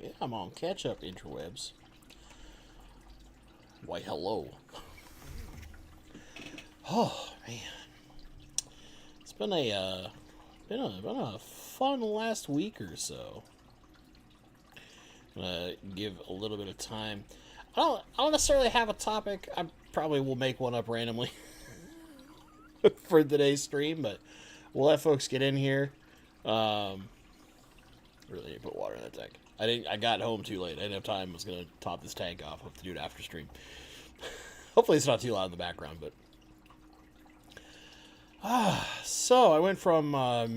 Yeah, I'm on catch-up interwebs. Why, hello. Oh, man. It's been a fun last week or so. I'm gonna give a little bit of time. I don't necessarily have a topic. I probably will make one up randomly for today's stream, but we'll let folks get in here. Really need to put water in that tank. I got home too late. I didn't have time. I was gonna top this tank off. I'll have to do it after stream. Hopefully it's not too loud in the background, but so I went from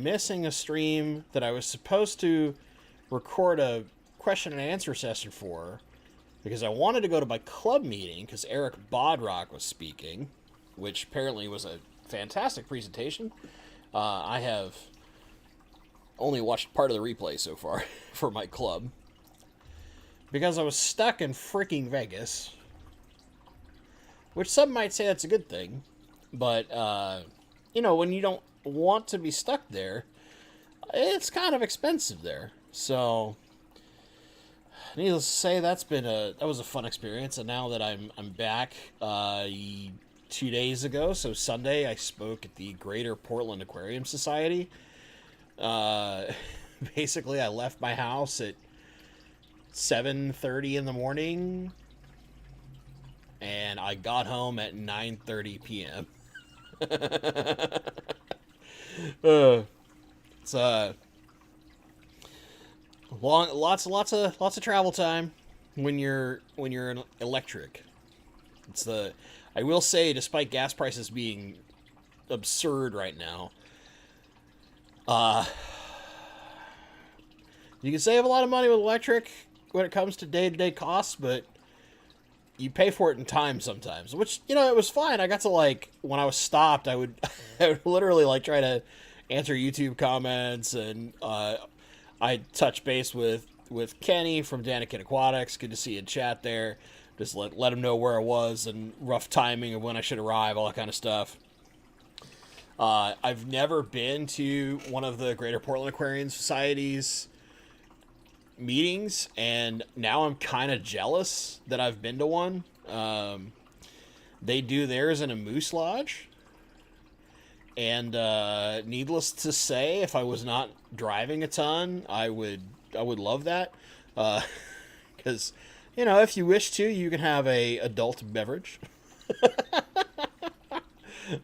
missing a stream that I was supposed to record a question and answer session for because I wanted to go to my club meeting because Eric Bodrock was speaking, which apparently was a fantastic presentation. I have only watched part of the replay so far for my club because I was stuck in freaking Vegas, which some might say that's a good thing, but when you don't want to be stuck there, it's kind of expensive there. So needless to say, that was a fun experience. And now that I'm back, 2 days ago, so Sunday, I spoke at the Greater Portland Aquarium Society. Basically, I left my house at 7:30 in the morning, and I got home at 9:30 p.m. It's lots of travel time when you're an electric. I will say, despite gas prices being absurd right now, you can save a lot of money with electric when it comes to day-to-day costs, but you pay for it in time sometimes, which, it was fine. I got to, when I was stopped, I would literally, try to answer YouTube comments, and I touched base with Kenny from Danikin Aquatics. Good to see you in chat there. Just let him know where I was and rough timing of when I should arrive, all that kind of stuff. I've never been to one of the Greater Portland Aquarium Society's meetings, and now I'm kind of jealous that I've been to one. They do theirs in a moose lodge, and needless to say, if I was not driving a ton, I would love that, because if you wish to, you can have a adult beverage.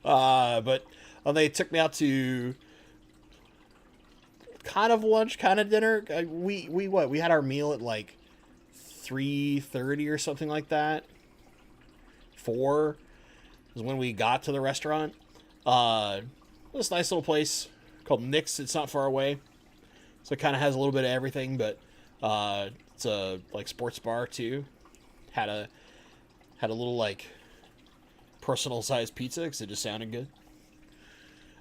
But they took me out to kind of lunch, kind of dinner. We had our meal at 3:30 or something like that. 4 was when we got to the restaurant. This nice little place called Nick's. It's not far away, so it kind of has a little bit of everything. But it's a sports bar too. Had a little personal sized pizza because it just sounded good.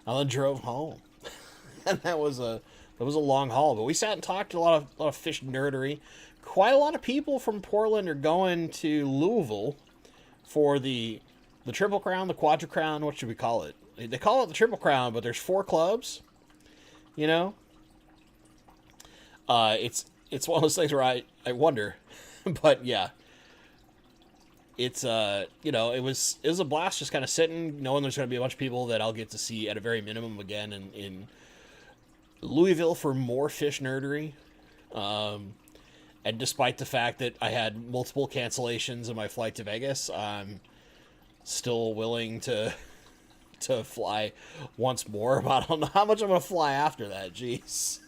I then drove home, and that was a long haul. But we sat and talked a lot of fish nerdery. Quite a lot of people from Portland are going to Louisville for the Triple Crown, the Quadra Crown. What should we call it? They call it the Triple Crown, but there's 4 clubs. It's one of those things where I wonder, but yeah. It's it was a blast just kind of sitting, knowing there's going to be a bunch of people that I'll get to see at a very minimum again in Louisville for more fish nerdery. And despite the fact that I had multiple cancellations of my flight to Vegas, I'm still willing to fly once more. But I don't know how much I'm going to fly after that. Jeez.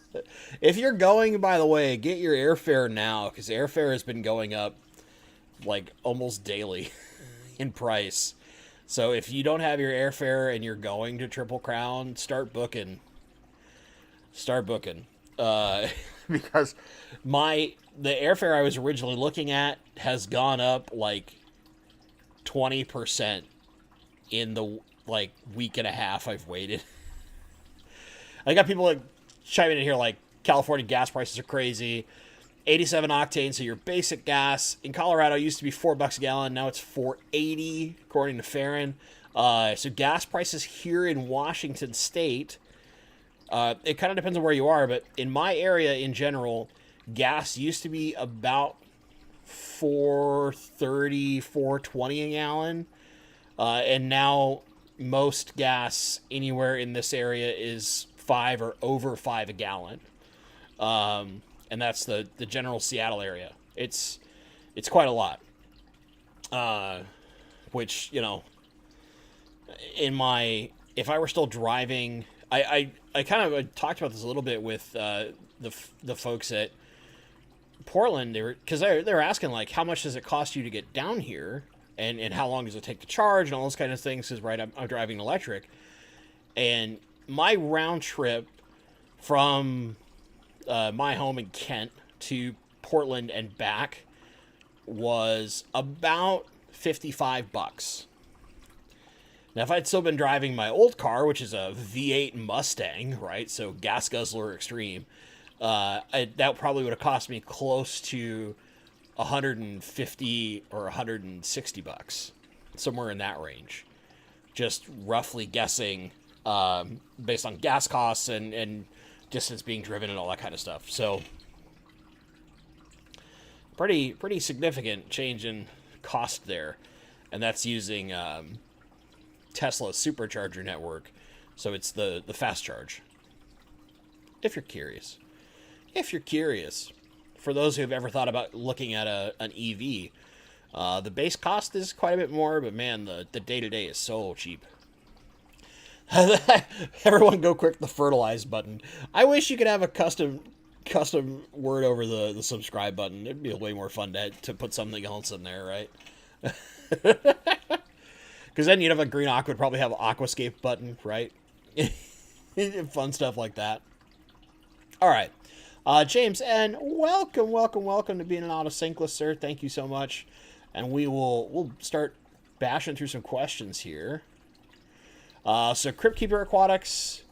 If you're going, by the way, get your airfare now, because airfare has been going up almost daily in price. So if you don't have your airfare and you're going to Triple Crown, start booking. Because the airfare I was originally looking at has gone up 20% in the week and a half I've waited. I got people chiming in here California gas prices are crazy. 87 octane, so your basic gas in Colorado used to be $4 a gallon. Now it's $4.80 according to Farron. So gas prices here in Washington State, it kind of depends on where you are, but in my area in general, gas used to be about 4.30, 4.20 a gallon. And now most gas anywhere in this area is 5 or over 5 a gallon. And that's the general Seattle area. It's quite a lot. Which, you know, if I were still driving, I kind of talked about this a little bit with the folks at Portland. Because they were asking, like, how much does it cost you to get down here, and how long does it take to charge, and all those kind of things. Because I'm driving electric, and my round trip from my home in Kent to Portland and back was about $55. Now, if I'd still been driving my old car, which is a V8 Mustang, right, so gas guzzler extreme, that probably would have cost me close to $150 or $160, somewhere in that range. Just roughly guessing, based on gas costs and distance being driven and all that kind of stuff. So, pretty significant change in cost there, and that's using Tesla's supercharger network, so it's the fast charge. If you're curious, for those who have ever thought about looking at an EV, the base cost is quite a bit more, but man, the day-to-day is so cheap. Everyone go quick the fertilize button. I wish you could have a custom word over the subscribe button. It'd be way more fun to put something else in there, right? Because then you'd have a Green Aqua would probably have an Aquascape button, right? Fun stuff like that. All right. James, and welcome to being an autosynclist, sir. Thank you so much. And we'll start bashing through some questions here. So Crypt Keeper Aquatics,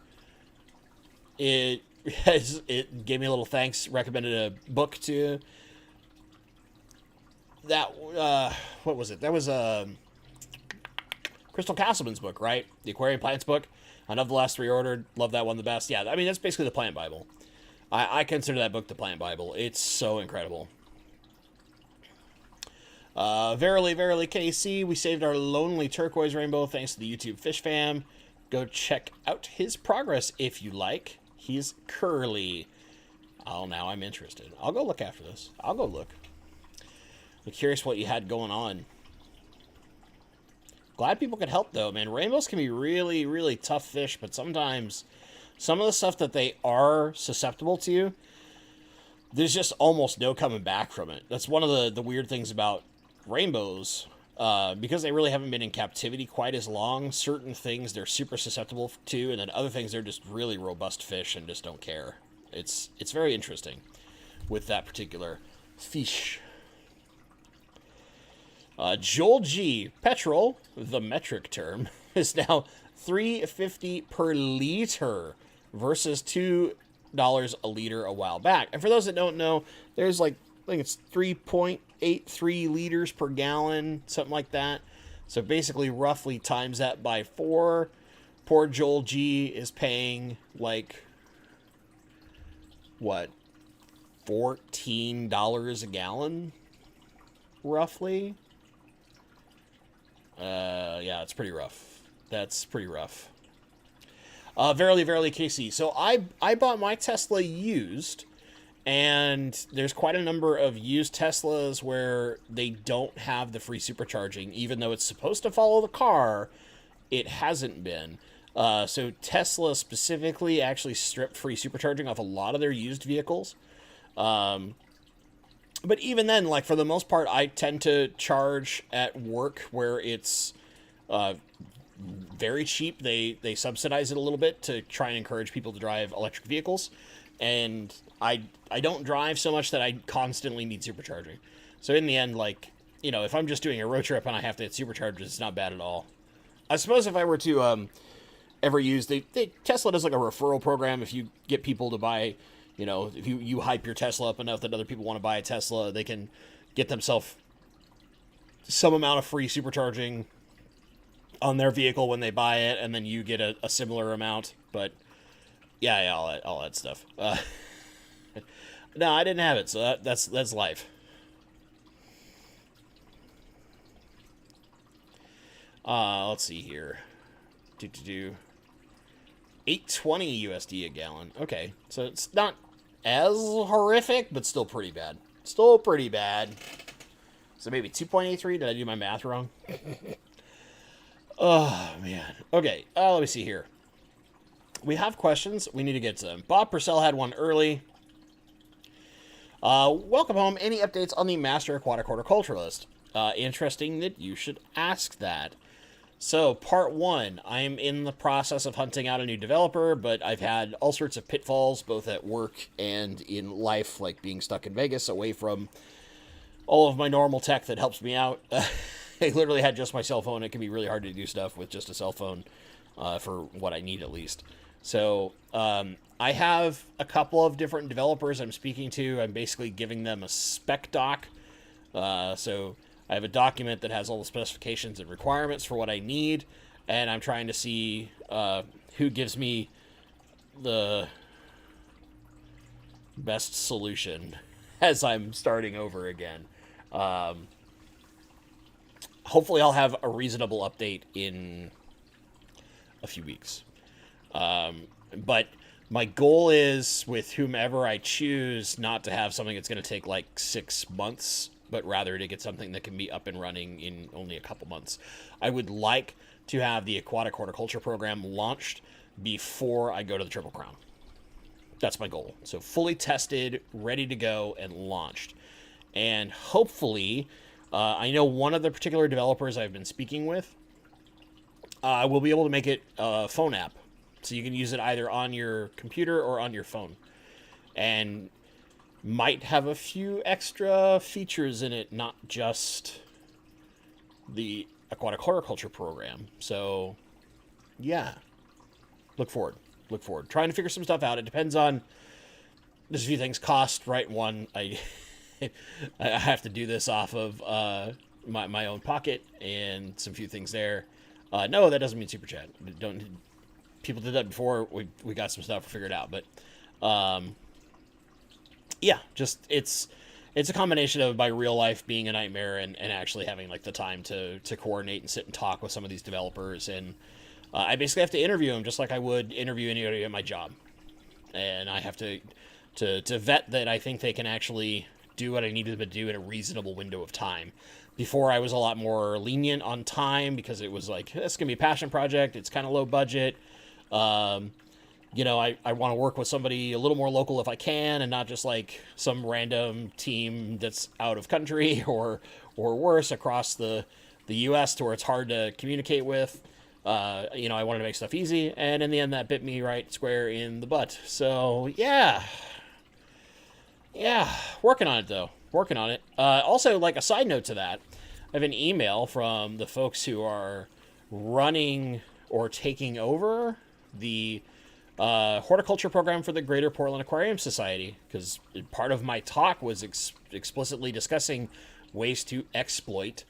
it gave me a little thanks, recommended a book to that. What was it? That was Crystal Castleman's book, right? The Aquarium Plants book. I love the last 3 ordered. Love that one the best. Yeah, I mean, that's basically the plant Bible. I consider that book the plant Bible. It's so incredible. Verily, KC, we saved our lonely turquoise rainbow thanks to the YouTube Fish Fam. Go check out his progress if you like. He's curly. Oh, now I'm interested. I'll go look after this. I'll go look. I'm curious what you had going on. Glad people could help, though, man. Rainbows can be really, really tough fish, but sometimes some of the stuff that they are susceptible to, there's just almost no coming back from it. That's one of the weird things about rainbows. Because they really haven't been in captivity quite as long, certain things they're super susceptible to, and then other things they're just really robust fish and just don't care. It's very interesting with that particular fish. Joel G. Petrol, the metric term, is now $3.50 per liter versus $2 a liter a while back. And for those that don't know, there's I think it's 3.83 liters per gallon, something like that. So basically, roughly times that by 4. Poor Joel G is paying what, $14 a gallon, roughly. Yeah, it's pretty rough. That's pretty rough. Verily, KC. So I bought my Tesla used, and there's quite a number of used Teslas where they don't have the free supercharging, even though it's supposed to follow the car. It hasn't been. So Tesla specifically actually stripped free supercharging off a lot of their used vehicles. But even then, for the most part, I tend to charge at work where it's very cheap. They subsidize it a little bit to try and encourage people to drive electric vehicles. And I don't drive so much that I constantly need supercharging. So in the end, if I'm just doing a road trip and I have to hit superchargers, it's not bad at all. I suppose if I were to ever use, Tesla does a referral program. If you get people to buy, if you hype your Tesla up enough that other people want to buy a Tesla, they can get themselves some amount of free supercharging on their vehicle when they buy it, and then you get a similar amount. But yeah, all that stuff. No, I didn't have it, so that's life. Let's see here. 820 USD a gallon. Okay, so it's not as horrific, but still pretty bad. Still pretty bad. So maybe 2.83. Did I do my math wrong? Oh man. Okay. Let me see here. We have questions. We need to get to them. Bob Purcell had one early. Welcome home. Any updates on the Master Aquatic Horticulturalist? Interesting that you should ask that. So, part one, I'm in the process of hunting out a new developer, but I've had all sorts of pitfalls, both at work and in life, like being stuck in Vegas, away from all of my normal tech that helps me out. I literally had just my cell phone. It can be really hard to do stuff with just a cell phone, for what I need at least. So, I have a couple of different developers I'm speaking to. I'm basically giving them a spec doc. So I have a document that has all the specifications and requirements for what I need, and I'm trying to see who gives me the best solution as I'm starting over again. Hopefully I'll have a reasonable update in a few weeks. But my goal is, with whomever I choose, not to have something that's going to take like 6 months, but rather to get something that can be up and running in only a couple months. I would like to have the aquatic horticulture program launched before I go to the Triple Crown. That's my goal. So fully tested, ready to go, and launched. And hopefully, I know one of the particular developers I've been speaking with will be able to make it a phone app. So you can use it either on your computer or on your phone. And might have a few extra features in it, not just the aquatic horticulture program. So, yeah. Look forward. Trying to figure some stuff out. It depends on, there's a few things. Cost, right? One, I have to do this off of my own pocket, and some few things there. No, that doesn't mean Super Chat. People did that before. We got some stuff figured out, but yeah, just it's a combination of my real life being a nightmare and actually having like the time to coordinate and sit and talk with some of these developers. And I basically have to interview them just like I would interview anybody at my job. And I have to vet that I think they can actually do what I need them to do in a reasonable window of time. Before, I was a lot more lenient on time because it was like, this is going to be a passion project. It's kind of low budget. You know, I want to work with somebody a little more local if I can, and not just like some random team that's out of country or worse, across the U.S. to where it's hard to communicate with. You know, I wanted to make stuff easy, and in the end that bit me right square in the butt. So, yeah, working on it though. Also, like a side note to that, I have an email from the folks who are running or taking over the horticulture program for the Greater Portland Aquarium Society, because part of my talk was explicitly discussing ways to exploit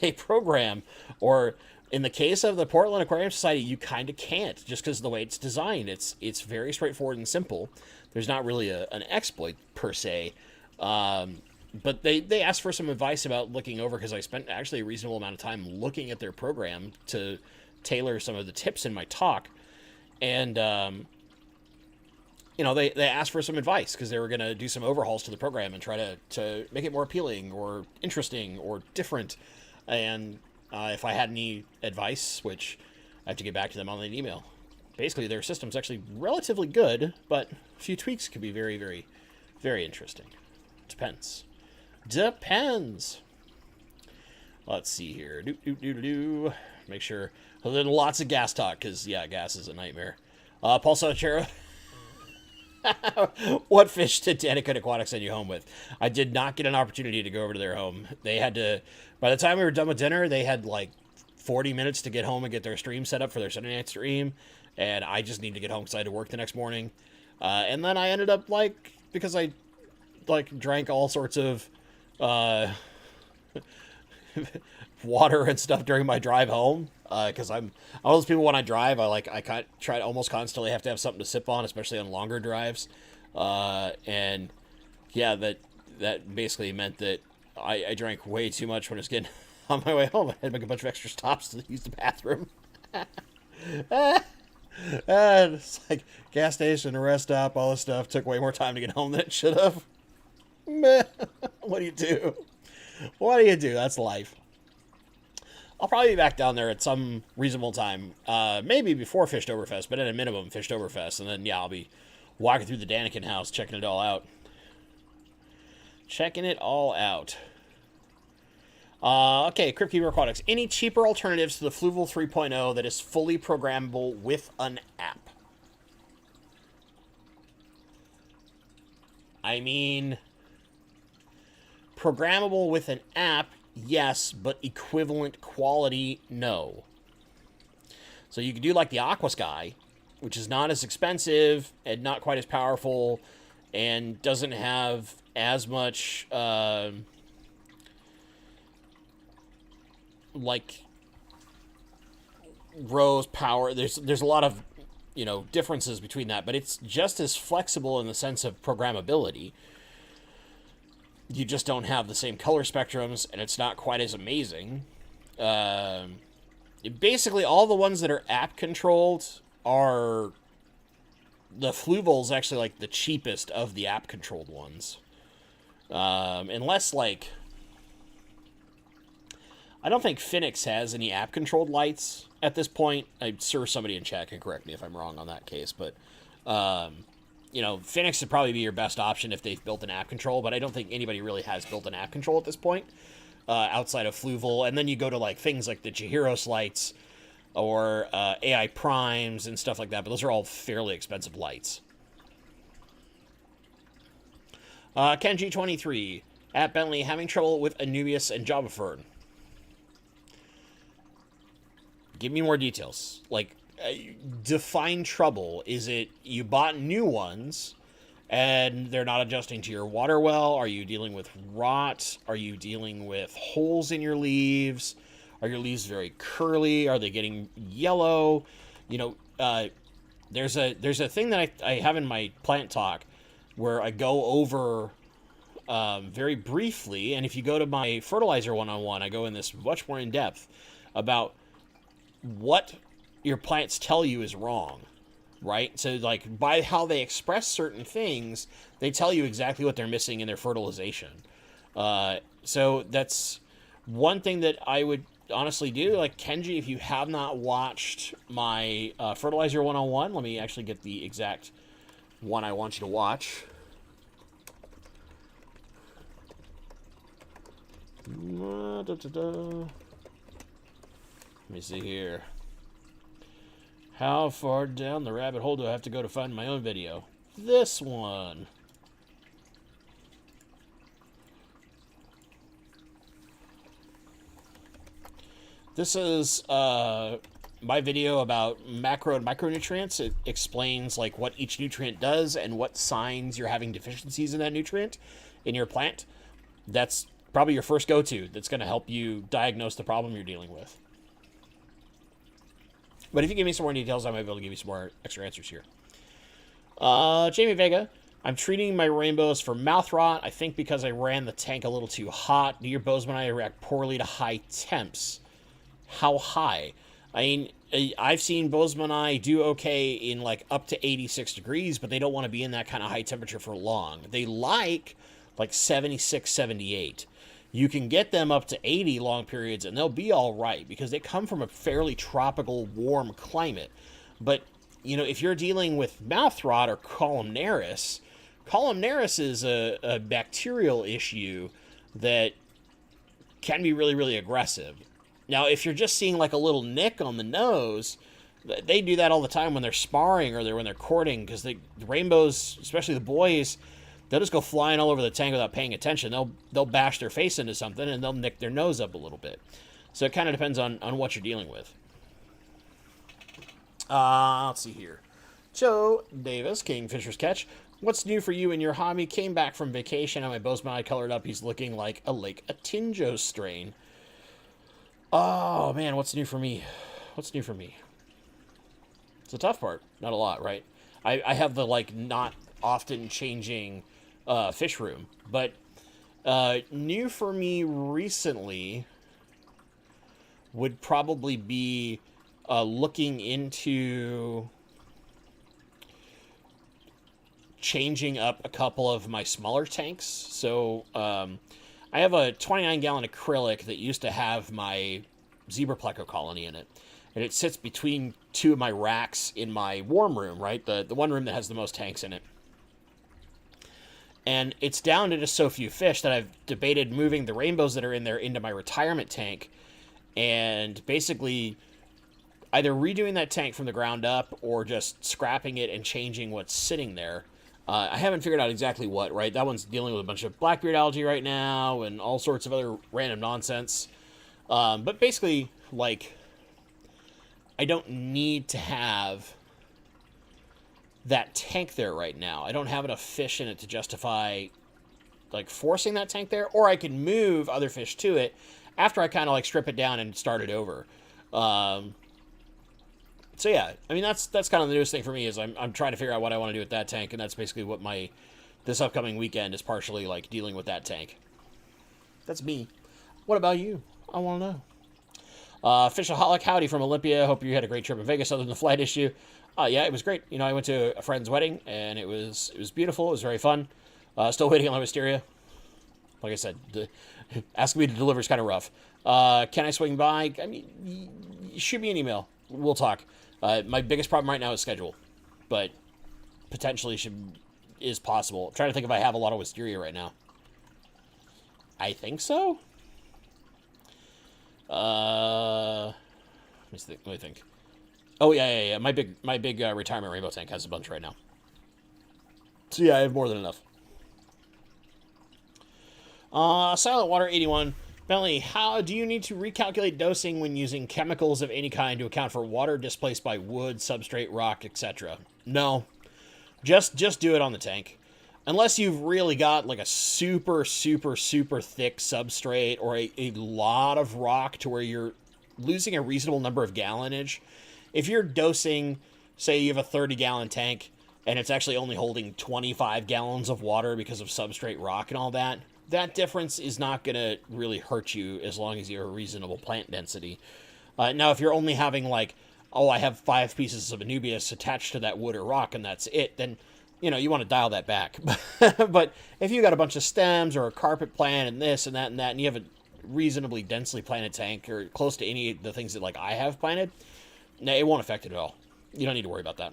a program, or in the case of the Portland Aquarium Society, you kind of can't, just because of the way it's designed. It's very straightforward and simple. There's not really an exploit per se, but they asked for some advice about looking over, because I spent actually a reasonable amount of time looking at their program to tailor some of the tips in my talk. And, you know, they asked for some advice because they were going to do some overhauls to the program and try to make it more appealing or interesting or different. And if I had any advice, which I have to get back to them on an email. Basically, their system's actually relatively good, but a few tweaks could be very, very, very interesting. Depends. Let's see here. Make sure. There's lots of gas talk, because, yeah, gas is a nightmare. Paul Sonachero. What fish did Danica Aquatics send you home with? I did not get an opportunity to go over to their home. They had to, by the time we were done with dinner, they had like 40 minutes to get home and get their stream set up for their Sunday night stream. And I just needed to get home because I had to work the next morning. And then I ended up, like, because I, like, drank all sorts of water and stuff during my drive home, because I'm all those people when I drive, I try to almost constantly have to have something to sip on, especially on longer drives, And yeah, that basically meant that I drank way too much when I was getting on my way home. I had to make a bunch of extra stops to use the bathroom. It's like gas station, a rest stop, all this stuff took way more time to get home than it should have. Meh. What do you do? What do you do? That's life. I'll probably be back down there at some reasonable time. Maybe before Fishtoberfest, but at a minimum Fishtoberfest. And then, yeah, I'll be walking through the Daniken house, checking it all out. Checking it all out. Okay, Cryptkeeper Aquatics. Any cheaper alternatives to the Fluval 3.0 that is fully programmable with an app? I mean, programmable with an app, yes, but equivalent quality, no. So you can do like the Aquasky, which is not as expensive and not quite as powerful and doesn't have as much like rose power. There's a lot of, you know, differences between that, but it's just as flexible in the sense of programmability. You just don't have the same color spectrums, and it's not quite as amazing. Basically, all the ones that are app controlled are the Fluval's actually like the cheapest of the app controlled ones, unless like. I don't think Phoenix has any app-controlled lights at this point. I'm sure somebody in chat can correct me if I'm wrong on that case, but, you know, Phoenix would probably be your best option if they've built an app control, but I don't think anybody really has built an app control at this point, outside of Fluval. And then you go to, like, things like the Chihiros lights or AI Primes and stuff like that, but those are all fairly expensive lights. Kenji23, at Bentley, having trouble with Anubius and Java Fern. Give me more details. Like, define trouble. Is it you bought new ones and they're not adjusting to your water well? Are you dealing with rot? Are you dealing with holes in your leaves? Are your leaves very curly? Are they getting yellow? You know, there's a thing that I have in my plant talk where I go over very briefly, and if you go to my fertilizer 101, I go in this much more in depth about what your plants tell you is wrong, right? So, like, by how they express certain things, they tell you exactly what they're missing in their fertilization. So that's one thing that I would honestly do. Like, Kenji, if you have not watched my Fertilizer 101, let me actually get the exact one I want you to watch. Let me see here. How far down the rabbit hole do I have to go to find my own video? This one. This is my video about macro and micronutrients. It explains like what each nutrient does and what signs you're having deficiencies in that nutrient in your plant. That's probably your first go-to. That's going to help you diagnose the problem you're dealing with. But if you give me some more details, I might be able to give you some more extra answers here. Jamie Vega, I'm treating my rainbows for mouth rot. I think because I ran the tank a little too hot. Do your bosemani react poorly to high temps? How high? I mean, I've seen bosemani do okay in like up to 86 degrees, but they don't want to be in that kind of high temperature for long. They like 76, 78. You can get them up to 80 long periods, and they'll be all right because they come from a fairly tropical, warm climate. But, you know, if you're dealing with mouth rot or columnaris is a bacterial issue that can be really, really aggressive. Now, if you're just seeing like a little nick on the nose, they do that all the time when they're sparring or when they're courting, because the rainbows, especially the boys, they'll just go flying all over the tank without paying attention. They'll bash their face into something and they'll nick their nose up a little bit. So it kind of depends on what you're dealing with. Let's see here. Joe Davis, Kingfisher's Catch. What's new for you in your hobby? Came back from vacation and my bosemani colored up. He's looking like a Lake Atinjo strain. Oh, man, what's new for me? What's new for me? It's the tough part. Not a lot, right? I have the, like, not often changing fish room. But new for me recently would probably be looking into changing up a couple of my smaller tanks. So I have a 29-gallon acrylic that used to have my zebra pleco colony in it. And it sits between two of my racks in my warm room, right? The one room that has the most tanks in it. And it's down to just so few fish that I've debated moving the rainbows that are in there into my retirement tank and basically either redoing that tank from the ground up or just scrapping it and changing what's sitting there. I haven't figured out exactly what, right? That one's dealing with a bunch of blackbeard algae right now and all sorts of other random nonsense. But basically, like, I don't need to have that tank there right now. I don't have enough fish in it to justify, like, forcing that tank there. Or I can move other fish to it after I kind of, like, strip it down and start it over. So yeah, I mean, that's kind of the newest thing for me is I'm trying to figure out what I want to do with that tank, and that's basically what this upcoming weekend is partially like dealing with that tank. That's me. What about you? I want to know. Fishaholic Howdy from Olympia. Hope you had a great trip in Vegas other than the flight issue. Yeah, it was great. You know, I went to a friend's wedding, and it was beautiful. It was very fun. Still waiting on the wisteria. Like I said, asking me to deliver is kind of rough. Can I swing by? I mean, shoot me an email. We'll talk. My biggest problem right now is schedule, but potentially is possible. I'm trying to think if I have a lot of wisteria right now. I think so. Let me think. Oh yeah. My big retirement rainbow tank has a bunch right now. So yeah, I have more than enough. Silent Water 81. Bentley, how do you need to recalculate dosing when using chemicals of any kind to account for water displaced by wood, substrate, rock, etc.? No. Just do it on the tank. Unless you've really got like a super, super, super thick substrate or a lot of rock to where you're losing a reasonable number of gallonage. If you're dosing, say you have a 30-gallon tank and it's actually only holding 25 gallons of water because of substrate rock and all that, that difference is not going to really hurt you as long as you have a reasonable plant density. Now, if you're only having like, oh, I have 5 pieces of Anubias attached to that wood or rock and that's it, then, you know, you want to dial that back. But if you got a bunch of stems or a carpet plant and this and that, and you have a reasonably densely planted tank or close to any of the things that like I have planted, no, it won't affect it at all. You don't need to worry about that.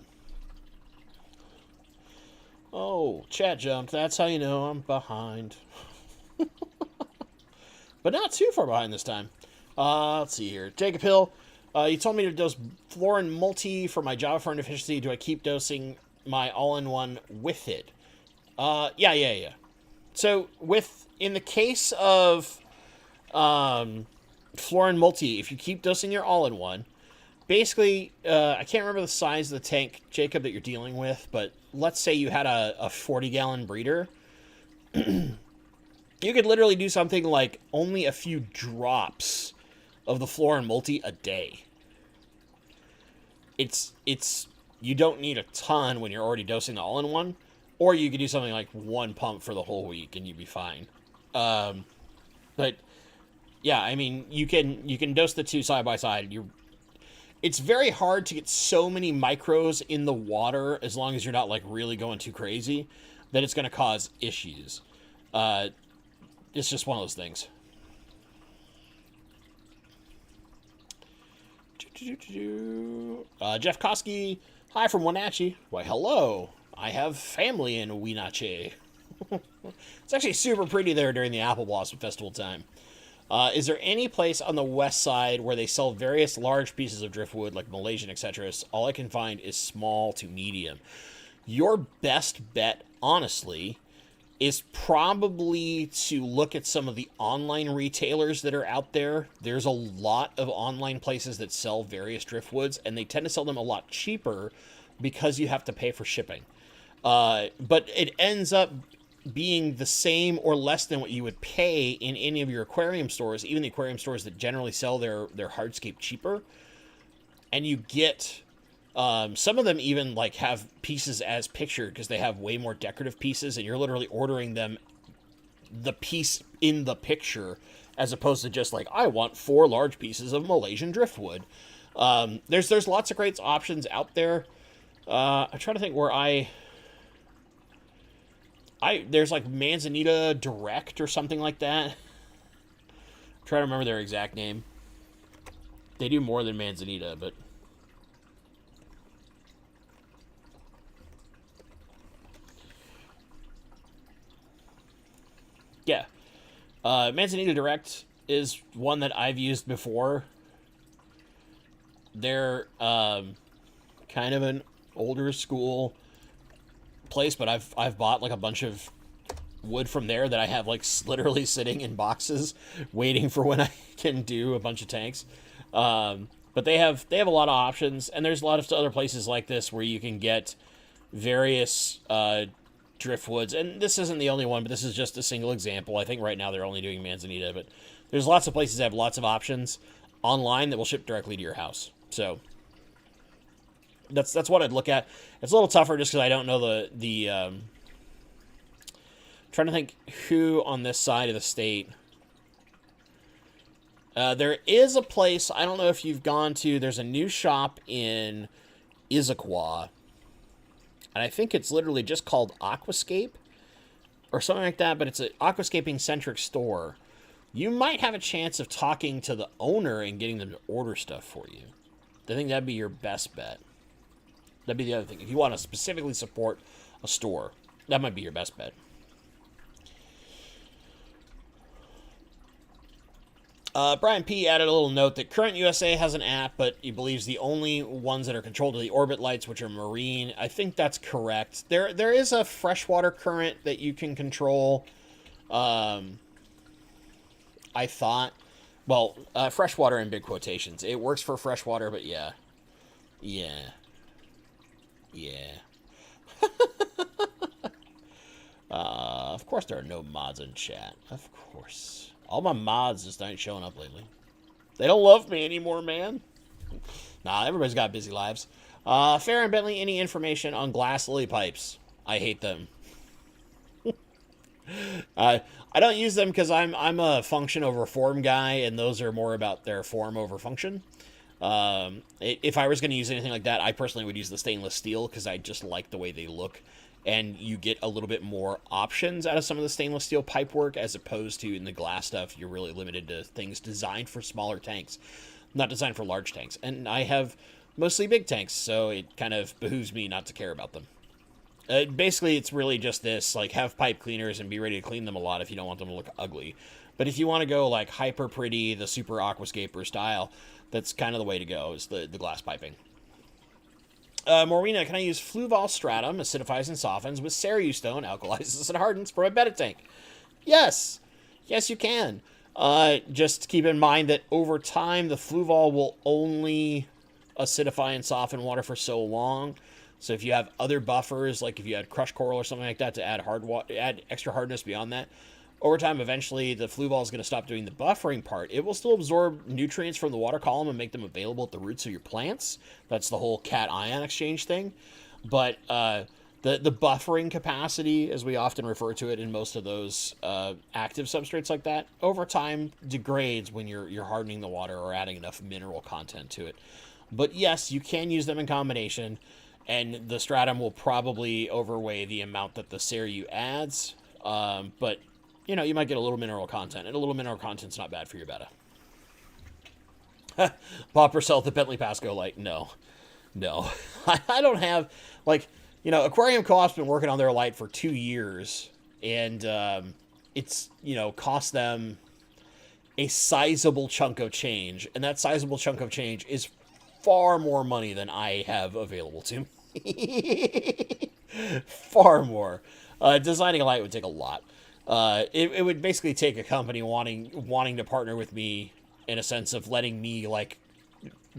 Oh, chat jumped. That's how you know I'm behind. But not too far behind this time. Let's see here. Jacob Hill, you told me to dose Florin Multi for my Java Fern deficiency. Do I keep dosing my all-in-one with it? Yeah. So in the case of Florin Multi, if you keep dosing your all-in-one, basically, I can't remember the size of the tank, Jacob, that you're dealing with, but let's say you had a 40-gallon breeder. You could literally do something like only a few drops of the Florin Multi a day. It's you don't need a ton when you're already dosing the all-in-one, or you could do something like 1 pump for the whole week and you'd be fine. But yeah, I mean, you can dose the two side by side. It's very hard to get so many micros in the water as long as you're not like really going too crazy that it's going to cause issues. It's just one of those things. Jeff Koski, hi from Wenatchee. Why, hello. I have family in Wenatchee. It's actually super pretty there during the Apple Blossom Festival time. Is there any place on the west side where they sell various large pieces of driftwood, like Malaysian, etc.? All I can find is small to medium. Your best bet, honestly, is probably to look at some of the online retailers that are out there. There's a lot of online places that sell various driftwoods, and they tend to sell them a lot cheaper because you have to pay for shipping. But it ends up being the same or less than what you would pay in any of your aquarium stores, even the aquarium stores that generally sell their hardscape cheaper. And you get Some of them even like have pieces as pictured because they have way more decorative pieces, and you're literally ordering them the piece in the picture as opposed to just like, I want 4 large pieces of Malaysian driftwood. There's lots of great options out there. I'm trying to think where there's like Manzanita Direct or something like that. I'm trying to remember their exact name. They do more than Manzanita, but yeah. Manzanita Direct is one that I've used before. They're kind of an older school place, but I've bought like a bunch of wood from there that I have like literally sitting in boxes waiting for when I can do a bunch of tanks. But they have a lot of options, and there's a lot of other places like this where you can get various driftwoods, and this isn't the only one, but this is just a single example. I think right now they're only doing Manzanita, but there's lots of places that have lots of options online that will ship directly to your house. So that's what I'd look at. It's a little tougher just because I don't know the trying to think who on this side of the state. There is a place, I don't know if you've gone to, there's a new shop in Issaquah, and I think it's literally just called Aquascape or something like that, but it's an aquascaping-centric store. You might have a chance of talking to the owner and getting them to order stuff for you. I think that'd be your best bet. That'd be the other thing. If you want to specifically support a store, that might be your best bet. Brian P. added a little note that Current USA has an app, but he believes the only ones that are controlled are the orbit lights, which are marine. I think that's correct. There is a freshwater current that you can control. I thought. Well, freshwater in big quotations. It works for freshwater, but yeah. Yeah. Of course there are no mods in chat. Of course. All my mods just ain't showing up lately. They don't love me anymore, man. Nah, everybody's got busy lives. Fair and Bentley, any information on glass lily pipes? I hate them. I don't use them because I'm a function over form guy, and those are more about their form over function. If I was going to use anything like that, I personally would use the stainless steel because I just like the way they look. And you get a little bit more options out of some of the stainless steel pipe work as opposed to in the glass stuff, you're really limited to things designed for smaller tanks, not designed for large tanks. And I have mostly big tanks, so it kind of behooves me not to care about them. Basically, it's really just this, like, have pipe cleaners and be ready to clean them a lot if you don't want them to look ugly. But if you want to go, like, hyper pretty, the super aquascaper style, that's kind of the way to go, is the glass piping. Morena, can I use Fluval Stratum, acidifies and softens, with Ceru Stone, alkalizes and hardens for my betta tank? Yes! Yes, you can. Just keep in mind that over time, the Fluval will only acidify and soften water for so long. So if you have other buffers, like if you had crushed coral or something like that to add extra hardness beyond that, over time, eventually, the Fluval is going to stop doing the buffering part. It will still absorb nutrients from the water column and make them available at the roots of your plants. That's the whole cation exchange thing. But the buffering capacity, as we often refer to it in most of those active substrates like that, over time degrades when you're hardening the water or adding enough mineral content to it. But yes, you can use them in combination, and the stratum will probably overweigh the amount that the Ceru adds. But you know, you might get a little mineral content, and a little mineral content's not bad for your betta. Bob Purcell, the Bentley Pasco light. No. I don't have, like, you know, Aquarium Co-op's been working on their light for 2 years, and it's, you know, cost them a sizable chunk of change, and that sizable chunk of change is far more money than I have available to me. Far more. Designing a light would take a lot. It would basically take a company wanting to partner with me in a sense of letting me, like,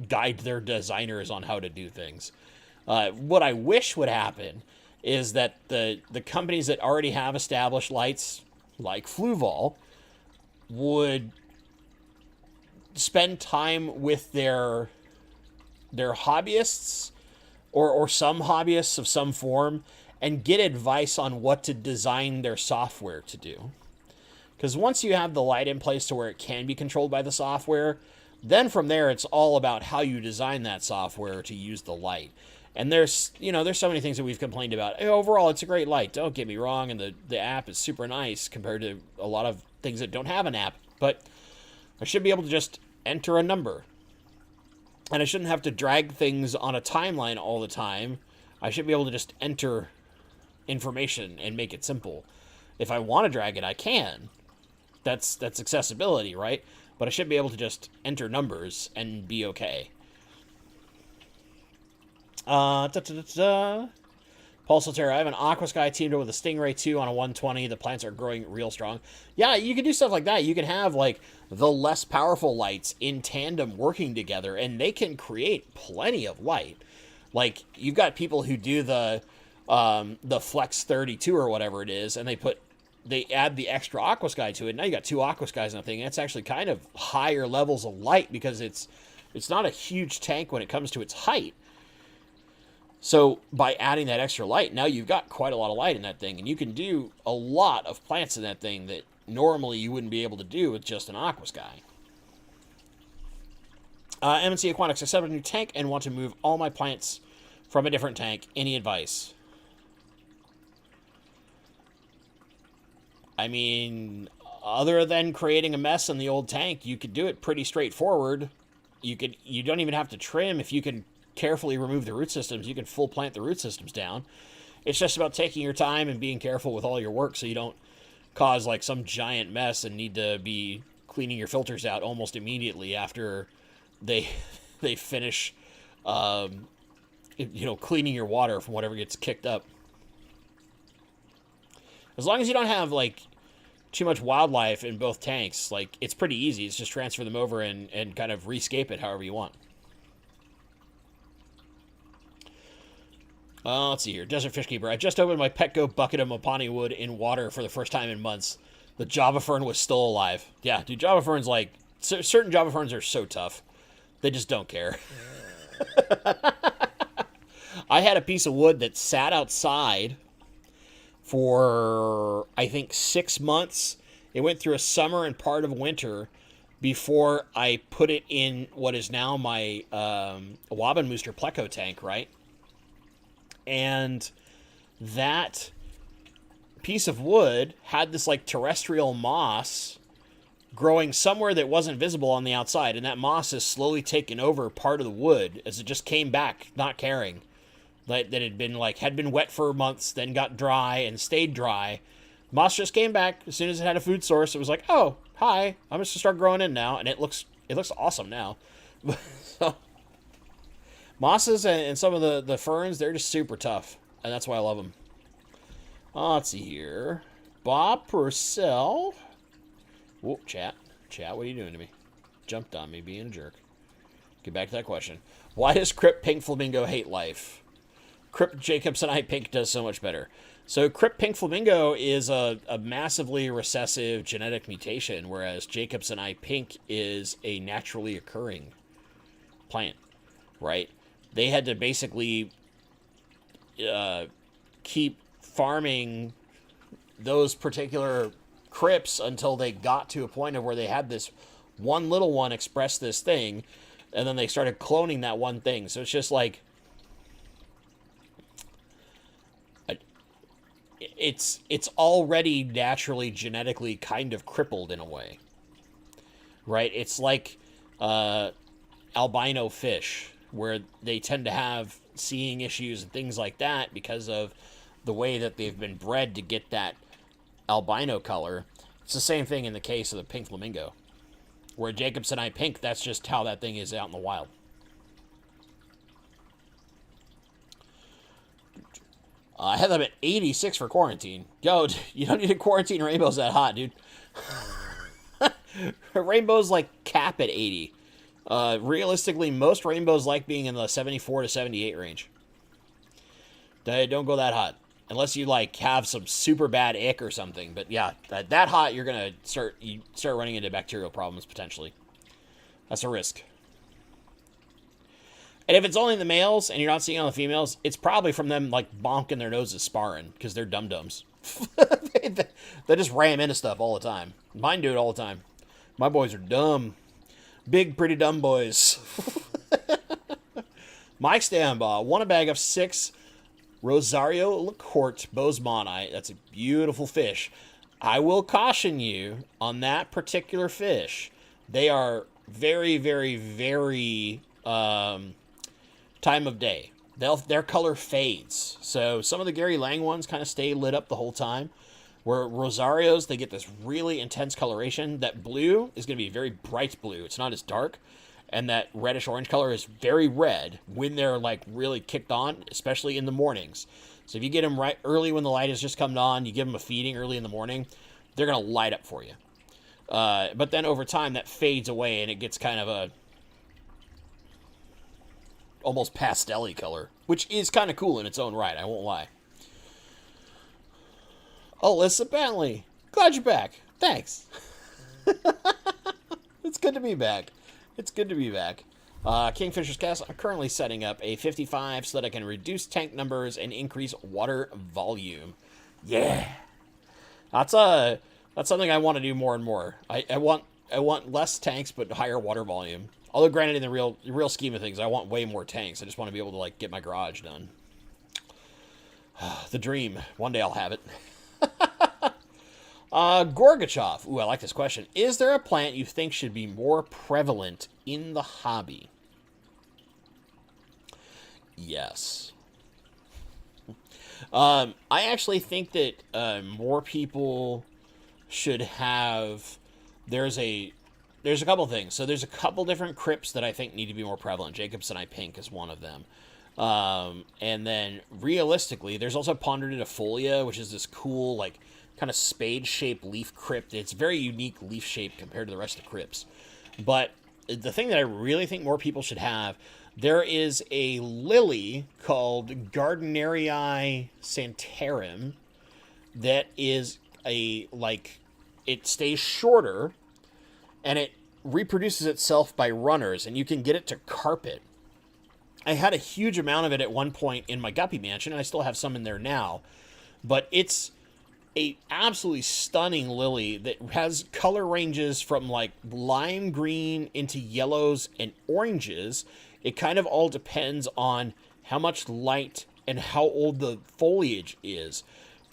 guide their designers on how to do things. What I wish would happen is that the companies that already have established lights, like Fluval, would spend time with their hobbyists or some hobbyists of some form, and get advice on what to design their software to do. Because once you have the light in place to where it can be controlled by the software, then from there it's all about how you design that software to use the light. And there's so many things that we've complained about. Overall, it's a great light, don't get me wrong, and the app is super nice compared to a lot of things that don't have an app. But I should be able to just enter a number. And I shouldn't have to drag things on a timeline all the time. I should be able to just enter information and make it simple. If I want to drag it, I can. That's accessibility, right? But I should be able to just enter numbers and be okay. Paul Solterra, I have an Aqua Sky teamed up with a Stingray 2 on a 120. The plants are growing real strong. Yeah, you can do stuff like that. You can have, like, the less powerful lights in tandem working together, and they can create plenty of light. Like, you've got people who do the Flex 32 or whatever it is, and they add the extra Aqua Sky to it. Now you got 2 Aqua Skies on the thing. It's actually kind of higher levels of light because it's not a huge tank when it comes to its height. So by adding that extra light, now you've got quite a lot of light in that thing, and you can do a lot of plants in that thing that normally you wouldn't be able to do with just an Aqua Sky. MNC Aquatics, I set up a new tank and want to move all my plants from a different tank. Any advice? I mean, other than creating a mess in the old tank, you could do it pretty straightforward. You don't even have to trim. If you can carefully remove the root systems, you can full plant the root systems down. It's just about taking your time and being careful with all your work so you don't cause like some giant mess and need to be cleaning your filters out almost immediately after they finish cleaning your water from whatever gets kicked up. As long as you don't have like too much wildlife in both tanks, like it's pretty easy. It's just transfer them over and kind of rescape it however you want. Let's see here. Desert Fish Keeper. I just opened my Petco bucket of Mapani wood in water for the first time in months. The Java Fern was still alive. Yeah, dude, Java Ferns, like, certain Java Ferns are so tough. They just don't care. I had a piece of wood that sat outside for, I think, 6 months. It went through a summer and part of winter before I put it in what is now my Wabenmuster Pleco tank, right? And that piece of wood had this like terrestrial moss growing somewhere that wasn't visible on the outside, and that moss has slowly taken over part of the wood as it just came back not caring that had been wet for months, then got dry and stayed dry. Moss just came back as soon as it had a food source. It was like, oh, hi, I'm just gonna start growing in now, and it looks awesome now. So mosses and some of the ferns, they're just super tough, and that's why I love them. Let's see here. Bob Purcell. Whoa, chat, what are you doing to me? Jumped on me, being a jerk. Get back to that question. Why does Crypt Pink Flamingo hate life? Crypt Jacobson I Pink does so much better. So Crypt Pink Flamingo is a massively recessive genetic mutation, whereas Jacobson I Pink is a naturally occurring plant, right? They had to basically keep farming those particular crypts until they got to a point of where they had this one little one express this thing, and then they started cloning that one thing. So it's just like it's already naturally genetically kind of crippled in a way, right? It's like albino fish, where they tend to have seeing issues and things like that because of the way that they've been bred to get that albino color. It's the same thing in the case of the pink flamingo, where Jacobson I Pink, that's just how that thing is out in the wild. I had them at 86 for quarantine. Yo, you don't need to quarantine rainbows that hot, dude. Rainbows like cap at 80. Realistically, most rainbows like being in the 74 to 78 range. They don't go that hot. Unless you like have some super bad ick or something. But yeah, that hot, you're going to start running into bacterial problems potentially. That's a risk. And if it's only the males and you're not seeing all the females, it's probably from them like bonking their noses sparring because they're dum-dums. They just ram into stuff all the time. Mine do it all the time. My boys are dumb. Big, pretty dumb boys. Mike Stambaugh, want a bag of 6 Rosario LaCourte Bosemani. That's a beautiful fish. I will caution you on that particular fish. They are very, very, very time of day. Their color fades. So some of the Gary Lang ones kind of stay lit up the whole time. Where Rosarios, they get this really intense coloration. That blue is going to be very bright blue. It's not as dark. And that reddish orange color is very red when they're like really kicked on, especially in the mornings. So if you get them right early when the light has just come on, you give them a feeding early in the morning, they're going to light up for you. But then over time that fades away and it gets kind of a almost pastel-y color, which is kind of cool in its own right, I won't lie. Alyssa Bentley, glad you're back. Thanks. It's good to be back. It's good to be back. Kingfisher's Cast, I'm currently setting up a 55 so that I can reduce tank numbers and increase water volume. Yeah. That's something I want to do more and more. I want less tanks but higher water volume. Although granted in the real scheme of things, I want way more tanks. I just want to be able to like get my garage done. The dream. One day I'll have it. Gorgachev. Ooh, I like this question. Is there a plant you think should be more prevalent in the hobby? Yes. I actually think that more people should have... There's a couple things. So there's a couple different crypts that I think need to be more prevalent. Jacobsoni Pink is one of them. And then realistically, there's also Ponderidifolia, which is this cool, like, kind of spade-shaped leaf crypt. It's very unique leaf shape compared to the rest of the crypts. But the thing that I really think more people should have, there is a lily called Gardnerii santarum that is it stays shorter and it reproduces itself by runners, and you can get it to carpet. I had a huge amount of it at one point in my guppy mansion, and I still have some in there now. But it's a absolutely stunning lily that has color ranges from like lime green into yellows and oranges. It kind of all depends on how much light and how old the foliage is.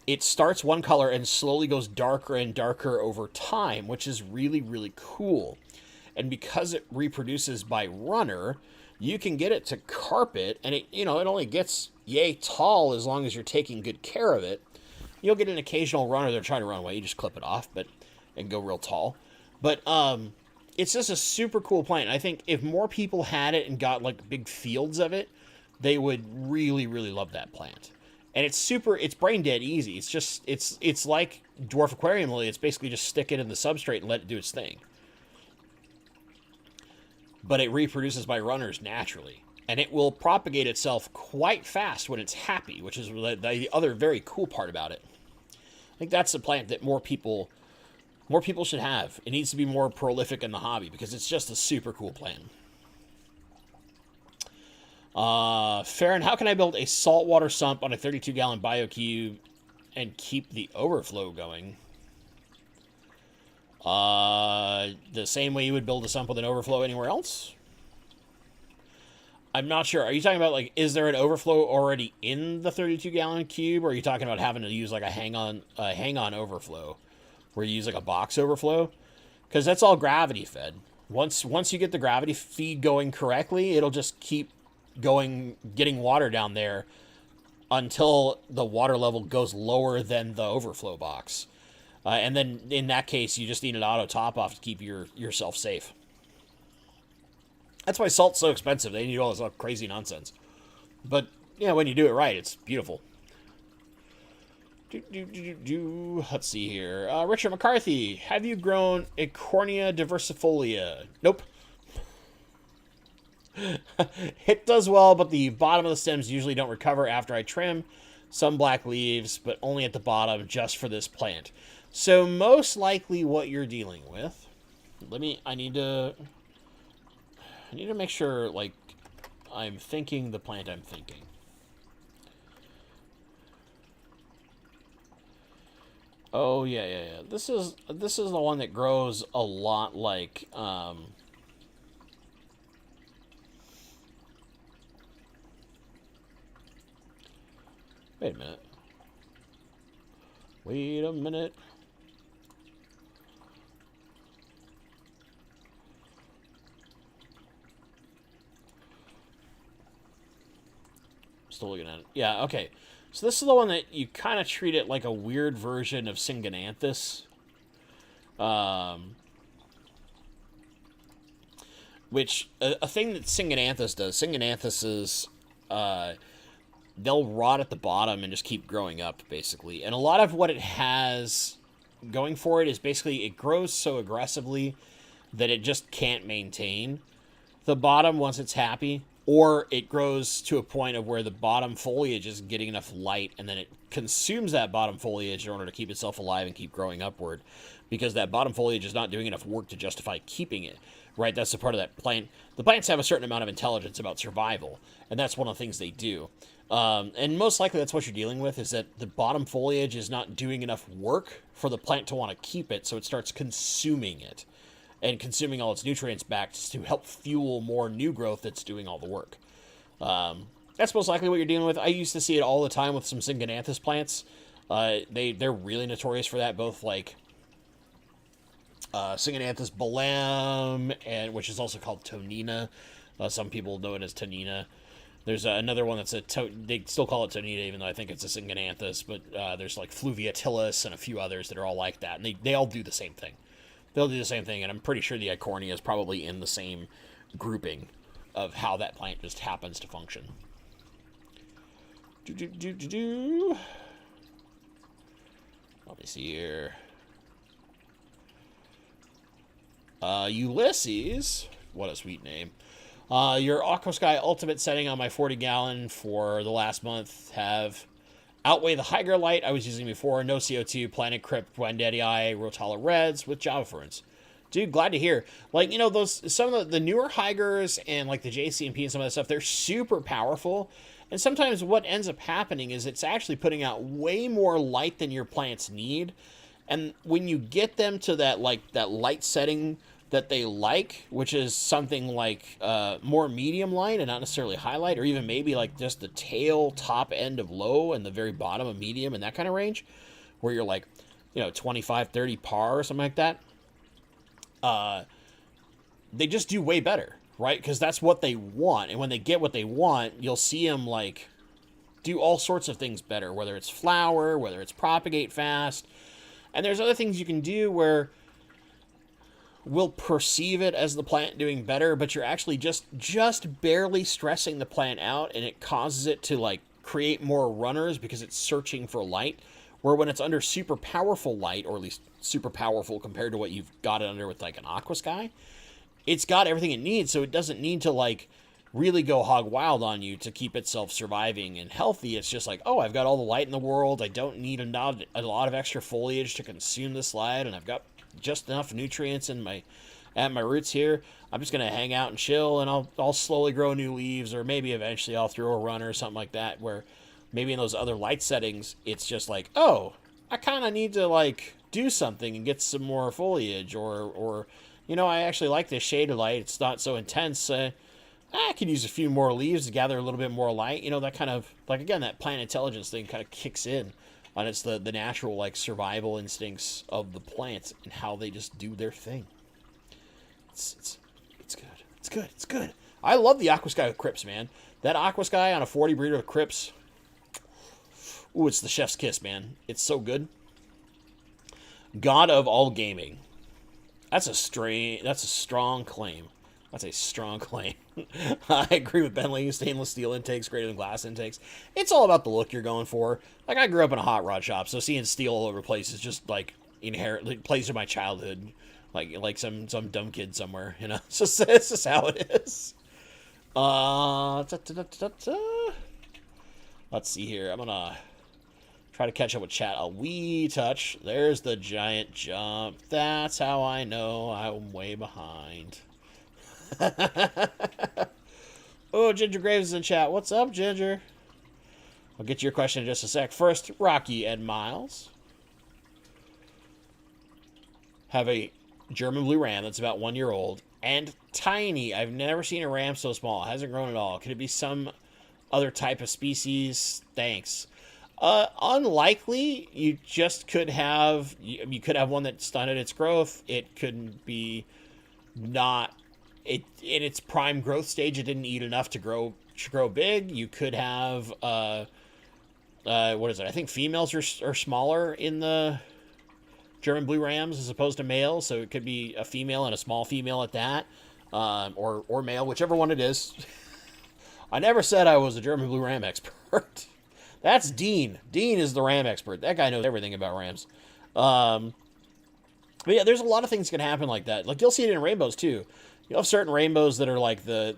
It starts one color and slowly goes darker and darker over time, which is really, really cool. And because it reproduces by runner, you can get it to carpet, and it only gets yay tall as long as you're taking good care of it. You'll get an occasional runner that's trying to run away. You just clip it off, and go real tall. But it's just a super cool plant. I think if more people had it and got like big fields of it, they would really, really love that plant. And it's brain dead easy. It's like dwarf aquarium lily. It's basically just stick it in the substrate and let it do its thing. But it reproduces by runners naturally. And it will propagate itself quite fast when it's happy, which is the other very cool part about it. I think that's a plant that more people should have. It needs to be more prolific in the hobby because it's just a super cool plant. Farron, how can I build a saltwater sump on a 32-gallon BioCube and keep the overflow going? The same way you would build a sump with an overflow anywhere else? I'm not sure. Are you talking about, like, is there an overflow already in the 32-gallon cube, or are you talking about having to use, like, a hang-on overflow, where you use, like, a box overflow? Because that's all gravity fed. Once you get the gravity feed going correctly, it'll just keep getting water down there until the water level goes lower than the overflow box. And then, in that case, you just need an auto top-off to keep yourself safe. That's why salt's so expensive. They need all this crazy nonsense. But, yeah, when you do it right, it's beautiful. Let's see here. Richard McCarthy, have you grown Acornia diversifolia? Nope. It does well, but the bottom of the stems usually don't recover after I trim. Some black leaves, but only at the bottom just for this plant. So most likely what you're dealing with... I need to make sure, like, I'm thinking the plant I'm thinking. Oh, yeah. This is the one that grows a lot like, wait a minute. Wait a minute. Still looking at it. Yeah, okay. So this is the one that you kind of treat it like a weird version of Syngonanthus. Which, a thing that Syngonanthus does, Syngonanthus is, they'll rot at the bottom and just keep growing up, basically. And a lot of what it has going for it is basically it grows so aggressively that it just can't maintain the bottom once it's happy, or it grows to a point of where the bottom foliage is getting enough light, and then it consumes that bottom foliage in order to keep itself alive and keep growing upward, because that bottom foliage is not doing enough work to justify keeping it, right? That's the part of that plant. The plants have a certain amount of intelligence about survival, and that's one of the things they do. And most likely that's what you're dealing with, is that the bottom foliage is not doing enough work for the plant to want to keep it, so it starts consuming it and consuming all its nutrients back to help fuel more new growth that's doing all the work. That's most likely what you're dealing with. I used to see it all the time with some Syngonanthus plants. They're really notorious for that, both like Syngonanthus balem, and which is also called tonina. Some people know it as tonina. There's another one that's they still call it tonina, even though I think it's a Syngonanthus, but there's like fluviatilis and a few others that are all like that, and they all do the same thing. They'll do the same thing, and I'm pretty sure the Eichhornia is probably in the same grouping of how that plant just happens to function. Let me see here. Ulysses, what a sweet name. Your Aquasky Ultimate setting on my 40-gallon for the last month have outweigh the Hydra Light I was using before. No CO2, Planet Crypt, Granddaddy Eye, Rotala Reds with Java Ferns. Dude, glad to hear. Like, you know, some of the newer Hygers and like the JCMP and some of that stuff, they're super powerful. And sometimes what ends up happening is it's actually putting out way more light than your plants need. And when you get them to that light setting that they like, which is something like more medium light and not necessarily highlight, or even maybe like just the tail top end of low and the very bottom of medium and that kind of range, where you're like, 25, 30 par or something like that, they just do way better, right? Because that's what they want. And when they get what they want, you'll see them like do all sorts of things better, whether it's flower, whether it's propagate fast. And there's other things you can do where we'll perceive it as the plant doing better, but you're actually just barely stressing the plant out, and it causes it to like create more runners because it's searching for light. Where when it's under super powerful light, or at least super powerful compared to what you've got it under with like an Aquasky, it's got everything it needs, so it doesn't need to like really go hog wild on you to keep itself surviving and healthy. It's just like, oh, I've got all the light in the world. I don't need a lot of extra foliage to consume this light, and I've got just enough nutrients at my roots here. I'm just gonna hang out and chill, and I'll slowly grow new leaves, or maybe eventually I'll throw a runner or something like that, where maybe in those other light settings it's just like, oh, I kind of need to like do something and get some more foliage, or I actually like this shaded light, it's not so intense, I could use a few more leaves to gather a little bit more light. That kind of, like, again, that plant intelligence thing kind of kicks in on it's the natural, like, survival instincts of the plants and how they just do their thing. It's good. It's good. I love the Aquasky with Crypts, man. That Aquasky on a 40 breeder with Crypts, ooh, it's the chef's kiss, man. It's so good. God of all gaming. That's a strong claim. That's a strong claim. I agree with Bentley. Stainless steel intakes greater than glass intakes. It's all about the look you're going for. Like, I grew up in a hot rod shop, so seeing steel all over the place is just like inherently plays in my childhood. Like some dumb kid somewhere, It's just how it is. Let's see here. I'm gonna try to catch up with chat a wee touch. There's the giant jump. That's how I know I'm way behind. Oh, Ginger Graves is in chat. What's up, Ginger? I'll get to your question in just a sec. First, Rocky and Miles have a German blue ram that's about 1 year old and tiny. I've never seen a ram so small. It hasn't grown at all. Could it be some other type of species? Thanks. Unlikely. You just could have, you could have one that stunted its growth. It couldn't be not, it in its prime growth stage, it didn't eat enough to grow big. You could have, what is it? I think females are smaller in the German blue rams as opposed to males, so it could be a female and a small female at that, or male, whichever one it is. I never said I was a German blue ram expert. That's Dean. Dean is the ram expert. That guy knows everything about rams. But yeah, there's a lot of things that can happen like that. Like, you'll see it in rainbows too. You'll have certain rainbows that are like the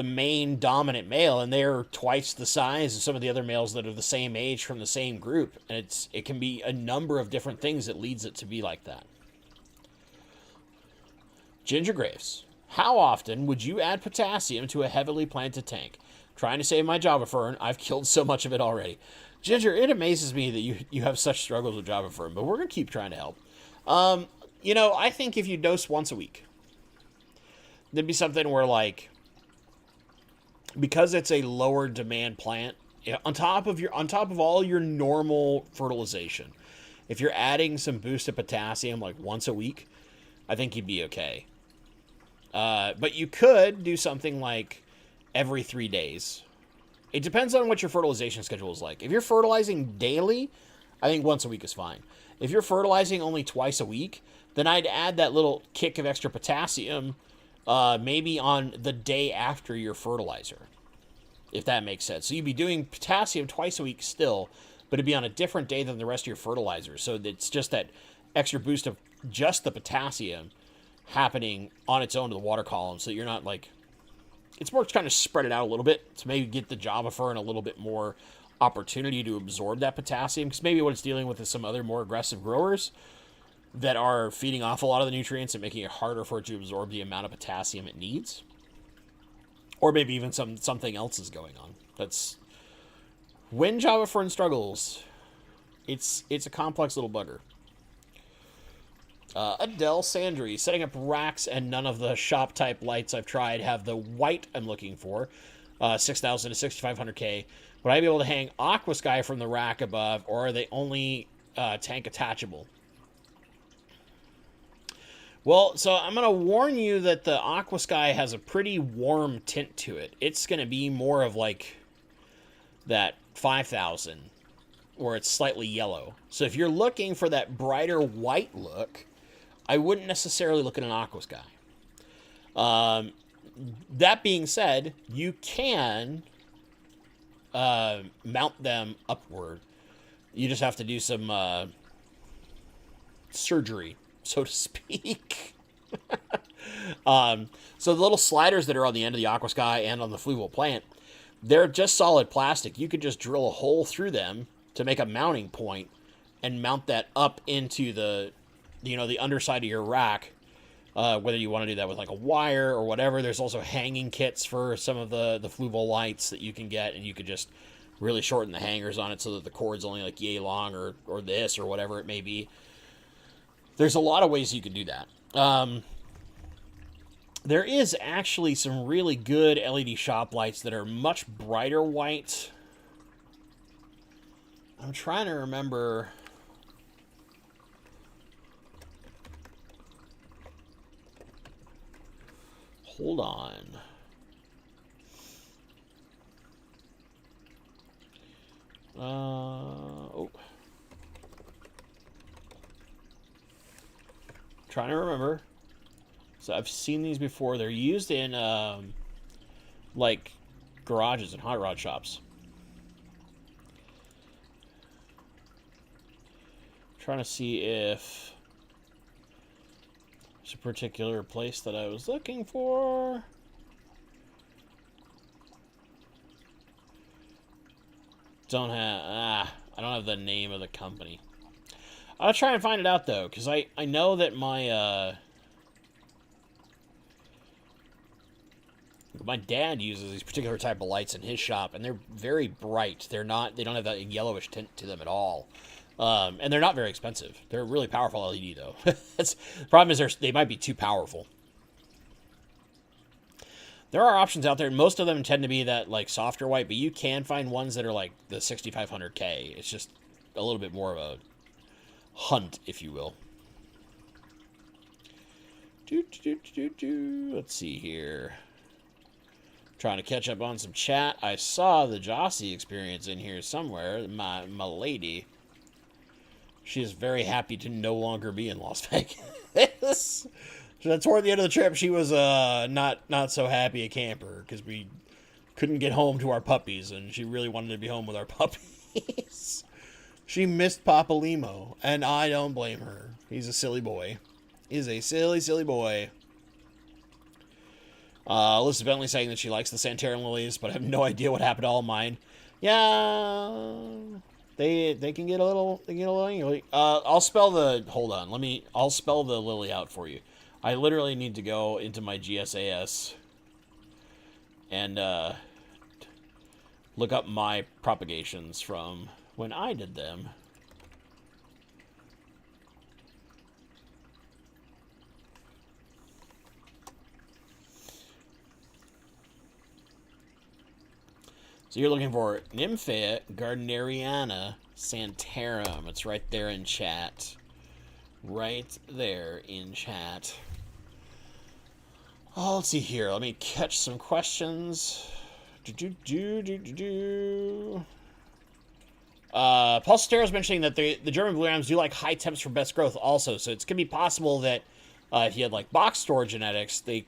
main dominant male, and they're twice the size of some of the other males that are the same age from the same group. And it can be a number of different things that leads it to be like that. Ginger Graves. How often would you add potassium to a heavily planted tank? Trying to save my Java fern. I've killed so much of it already. Ginger, it amazes me that you have such struggles with Java fern, but we're going to keep trying to help. I think if you dose once a week, there'd be something where, like, because it's a lower demand plant, on top of all your normal fertilization, if you're adding some boosted potassium like once a week, I think you'd be okay. But you could do something like every 3 days. It depends on what your fertilization schedule is like. If you're fertilizing daily, I think once a week is fine. If you're fertilizing only twice a week, then I'd add that little kick of extra potassium maybe on the day after your fertilizer, if that makes sense. So you'd be doing potassium twice a week still, but it'd be on a different day than the rest of your fertilizer. So it's just that extra boost of just the potassium happening on its own to the water column, so you're not like, it's more kind of spread it out a little bit to maybe get the Java fern a little bit more opportunity to absorb that potassium, because maybe what it's dealing with is some other more aggressive growers that are feeding off a lot of the nutrients and making it harder for it to absorb the amount of potassium it needs. Or maybe even something else is going on. That's when Java fern struggles. It's a complex little bugger. Adele Sandry, setting up racks and none of the shop type lights I've tried have the white I'm looking for. 6,000 to 6,500K. Would I be able to hang Aqua Sky from the rack above, or are they only tank attachable? Well, so I'm going to warn you that the Aqua Sky has a pretty warm tint to it. It's going to be more of like that 5,000, where it's slightly yellow. So if you're looking for that brighter white look, I wouldn't necessarily look at an Aqua Sky. That being said, you can mount them upward. You just have to do some surgery, so to speak. So the little sliders that are on the end of the Aqua Sky and on the fluval plant, they're just solid plastic. You could just drill a hole through them to make a mounting point and mount that up into the underside of your rack. Whether you want to do that with like a wire or whatever. There's also hanging kits for some of the fluval lights that you can get, and you could just really shorten the hangers on it so that the cord's only like yay long or this or whatever it may be. There's a lot of ways you can do that. There is actually some really good LED shop lights that are much brighter white. I'm trying to remember. Hold on. Trying to remember. So I've seen these before. They're used in like garages and hot rod shops. Trying to see if there's a particular place that I was looking for. I don't have the name of the company. I'll try and find it out though, because I know that my My dad uses these particular type of lights in his shop, and they're very bright. They don't have that yellowish tint to them at all. And they're not very expensive. They're a really powerful LED, though. The problem is they might be too powerful. There are options out there. Most of them tend to be that, like, softer white, but you can find ones that are, like, the 6500K. It's just a little bit more of a hunt, if you will. Let's see here. Trying to catch up on some chat. I saw the Jossie experience in here somewhere. My lady. She is very happy to no longer be in Las Vegas. So toward the end of the trip, she was not so happy a camper because we couldn't get home to our puppies, and she really wanted to be home with our puppies. She missed Papa Limo, and I don't blame her. He's a silly boy. He's a silly, silly boy. Alyssa Bentley saying that she likes the Santarum lilies, but I have no idea what happened to all mine. Yeah, they can get a little angry. I'll spell the lily out for you. I literally need to go into my GSAS and look up my propagations from when I did them. So you're looking for Nymphea Gardneriana Santarum. It's right there in chat. Right there in chat. Oh, let's see here. Let me catch some questions. Paul Sotero's mentioning that the German blue rams do like high temps for best growth also. So it's going to be possible that if you had like box store genetics, they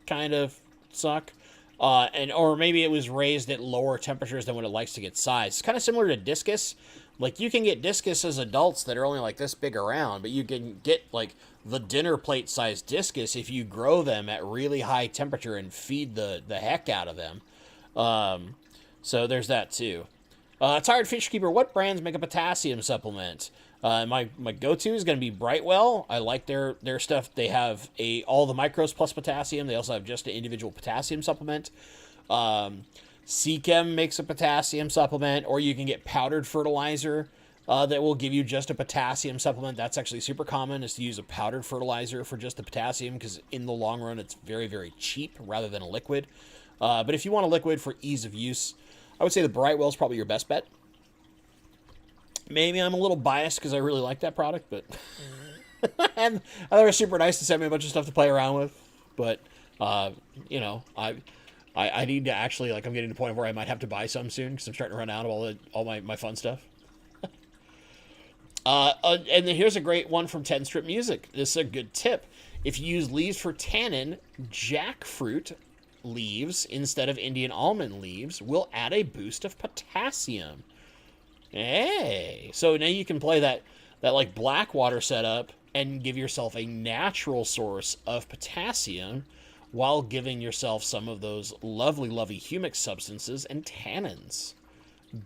kind of suck. Or maybe it was raised at lower temperatures than what it likes to get size. It's kind of similar to discus. Like, you can get discus as adults that are only like this big around, but you can get like the dinner plate size discus if you grow them at really high temperature and feed the heck out of them. So there's that too. Tired Fish Keeper, what brands make a potassium supplement? My go-to is going to be Brightwell. I like their stuff. They have all the micros plus potassium. They also have just an individual potassium supplement. Seachem makes a potassium supplement, or you can get powdered fertilizer that will give you just a potassium supplement. That's actually super common, is to use a powdered fertilizer for just the potassium, because in the long run it's very, very cheap rather than a liquid. But if you want a liquid for ease of use, I would say the Brightwell is probably your best bet. Maybe I'm a little biased because I really like that product, but and I thought it was super nice to send me a bunch of stuff to play around with. But you know, I need to actually, like, I'm getting to the point where I might have to buy some soon because I'm starting to run out of all my fun stuff. And then here's a great one from 10 Strip Music. This is a good tip. If you use leaves for tannin, jackfruit leaves instead of Indian almond leaves will add a boost of potassium. Hey, so now you can play that like Blackwater setup and give yourself a natural source of potassium while giving yourself some of those lovely humic substances and tannins.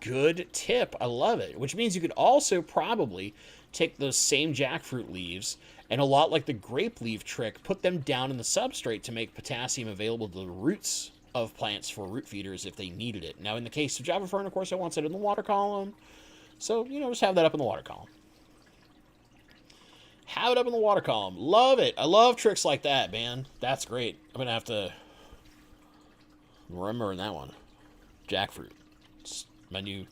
Good tip. I love it. Which means you could also probably take those same jackfruit leaves and, a lot like the grape leaf trick, put them down in the substrate to make potassium available to the roots of plants for root feeders if they needed it. Now, in the case of Java Fern, of course, I want it in the water column. So, just have that up in the water column. Have it up in the water column. Love it. I love tricks like that, man. That's great. I'm going to have to remember that one. Jackfruit. It's my new...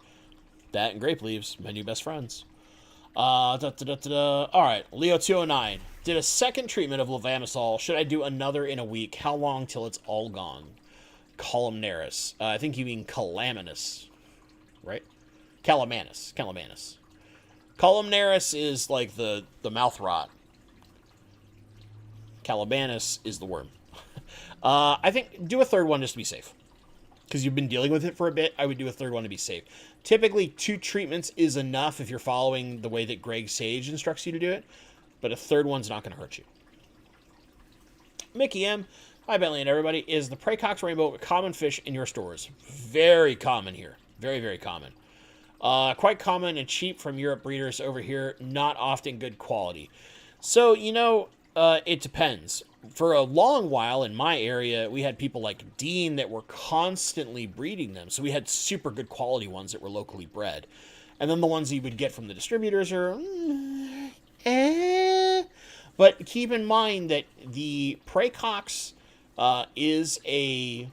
That and grape leaves. My new best friends. All right. Leo209. Did a second treatment of levamisole. Should I do another in a week? How long till it's all gone? Columnaris. I think you mean calaminus. Right? Calamanus. Columnaris is like the mouth rot. Calabanus is the worm. I think do a third one just to be safe. Because you've been dealing with it for a bit, I would do a third one to be safe. Typically, 2 treatments is enough if you're following the way that Greg Sage instructs you to do it. But a third one's not going to hurt you. Mickey M. Hi, Bentley and everybody. Is the Praecox rainbow a common fish in your stores? Very common here. Very, very common. Quite common and cheap from Europe breeders over here. Not often good quality. So, it depends. for a long while in my area, we had people like Dean that were constantly breeding them. So we had super good quality ones that were locally bred. And then the ones you would get from the distributors are, But keep in mind that the Praecox is a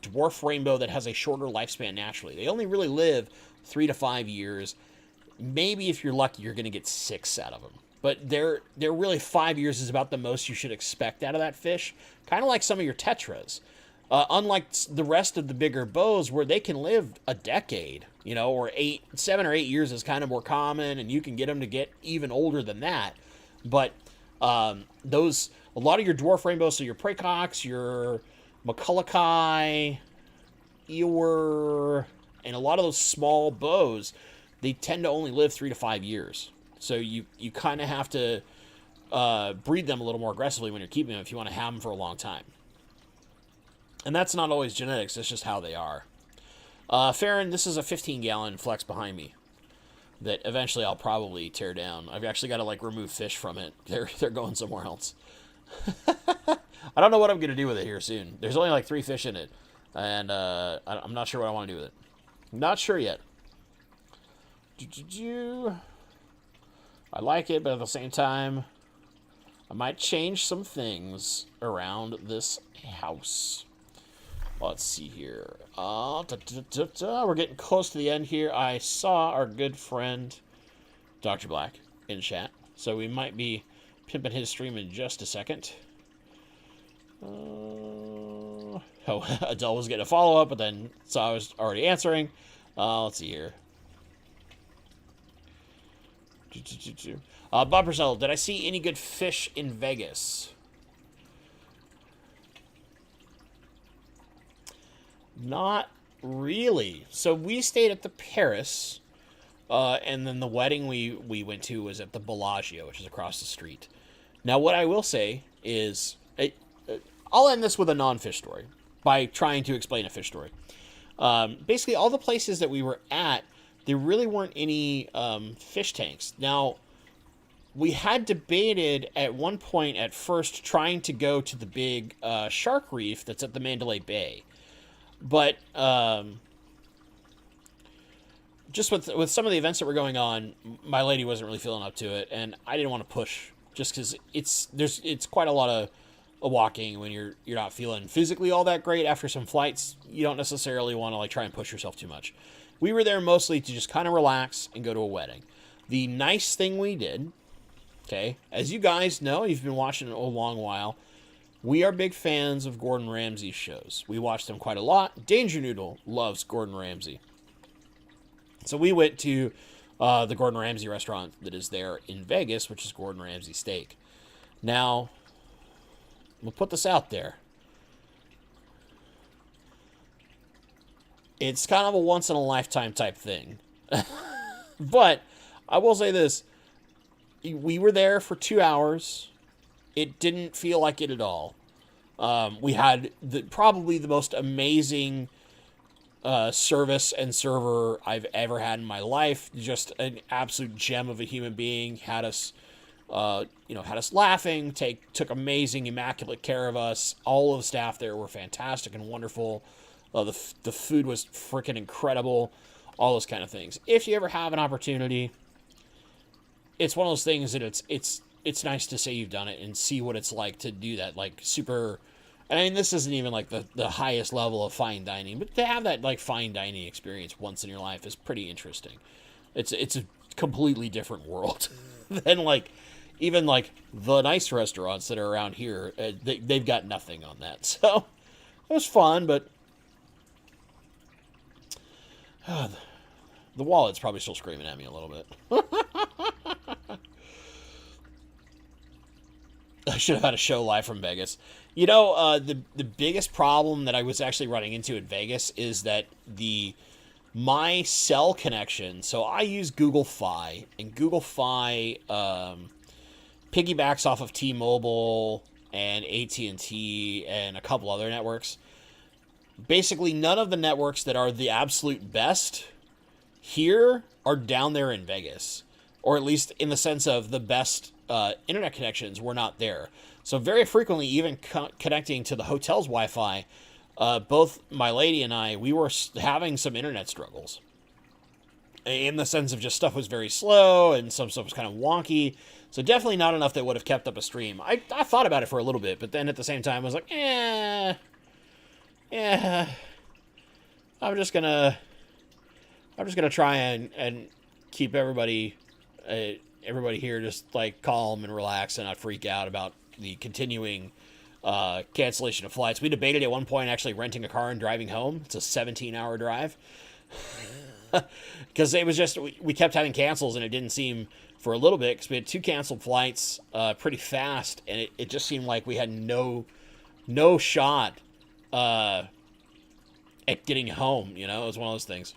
dwarf rainbow that has a shorter lifespan naturally. They only really live 3 to 5 years. Maybe if you're lucky, you're going to get 6 out of them. But they're really 5 years is about the most you should expect out of that fish. Kind of like some of your tetras. Unlike the rest of the bigger bows where they can live a decade, or 7 or 8 years is kind of more common, and you can get them to get even older than that. But a lot of your dwarf rainbows, so your Praecox, your McCullochai, Eeyore, and a lot of those small bows, they tend to only live 3 to 5 years. So you kind of have to breed them a little more aggressively when you're keeping them if you want to have them for a long time. And that's not always genetics, that's just how they are. Farron, this is a 15-gallon flex behind me that eventually I'll probably tear down. I've actually got to remove fish from it. They're going somewhere else. I don't know what I'm going to do with it here soon. There's only 3 fish in it. And I'm not sure what I want to do with it. Not sure yet. I like it, but at the same time, I might change some things around this house. Let's see here. We're getting close to the end here. I saw our good friend, Dr. Black, in chat. So we might be pimping his stream in just a second. Adele was getting a follow-up, but then saw I was already answering. Let's see here. Bob Purcell, did I see any good fish in Vegas? Not really. So we stayed at the Paris, and then the wedding we went to was at the Bellagio, which is across the street. Now, what I will say is, I'll end this with a non-fish story by trying to explain a fish story. Basically, all the places that we were at, there really weren't any fish tanks. Now, we had debated at one point at first trying to go to the big shark reef that's at the Mandalay Bay. But just with some of the events that were going on, my lady wasn't really feeling up to it, and I didn't want to push just because it's quite a lot of walking when you're not feeling physically all that great after some flights. You don't necessarily want to try and push yourself too much. We were there mostly to just kind of relax and go to a wedding. The nice thing we did, okay, as you guys know, you've been watching it a long while, we are big fans of Gordon Ramsay's shows. We watch them quite a lot. Danger Noodle loves Gordon Ramsay. So we went to the Gordon Ramsay restaurant that is there in Vegas, which is Gordon Ramsay Steak. Now, we'll put this out there. It's kind of a once-in-a-lifetime type thing. But I will say this. We were there for 2 hours. It didn't feel like it at all. We had probably the most amazing service and server I've ever had in my life. Just an absolute gem of a human being. Had us laughing. Took amazing, immaculate care of us. All of the staff there were fantastic and wonderful. The food was freaking incredible. All those kind of things. If you ever have an opportunity, it's one of those things that it's nice to say you've done it and see what it's like to do that, super. And I mean, this isn't even the highest level of fine dining, but to have that fine dining experience once in your life is pretty interesting. It's a completely different world than even the nice restaurants that are around here. They've got nothing on that. So it was fun, but the wallet's probably still screaming at me a little bit. I should have had a show live from Vegas. The biggest problem that I was actually running into in Vegas is that my cell connection, so I use Google Fi, and Google Fi piggybacks off of T-Mobile and AT&T and a couple other networks. Basically, none of the networks that are the absolute best here are down there in Vegas. or at least in the sense of the best internet connections were not there. So very frequently, even connecting to the hotel's Wi-Fi, both my lady and I, we were having some internet struggles. In the sense of just stuff was very slow and some stuff was kind of wonky. So definitely not enough that would have kept up a stream. I thought about it for a little bit, but then at the same time I was like, I'm just gonna try and keep everybody here just like calm and relax and not freak out about the continuing cancellation of flights. We debated at one point actually renting a car and driving home. It's a 17-hour drive. Because it was just, we kept having cancels, and it didn't seem, for a little bit, because we had 2 canceled flights pretty fast, and it just seemed like we had no shot at getting home, you know? It was one of those things.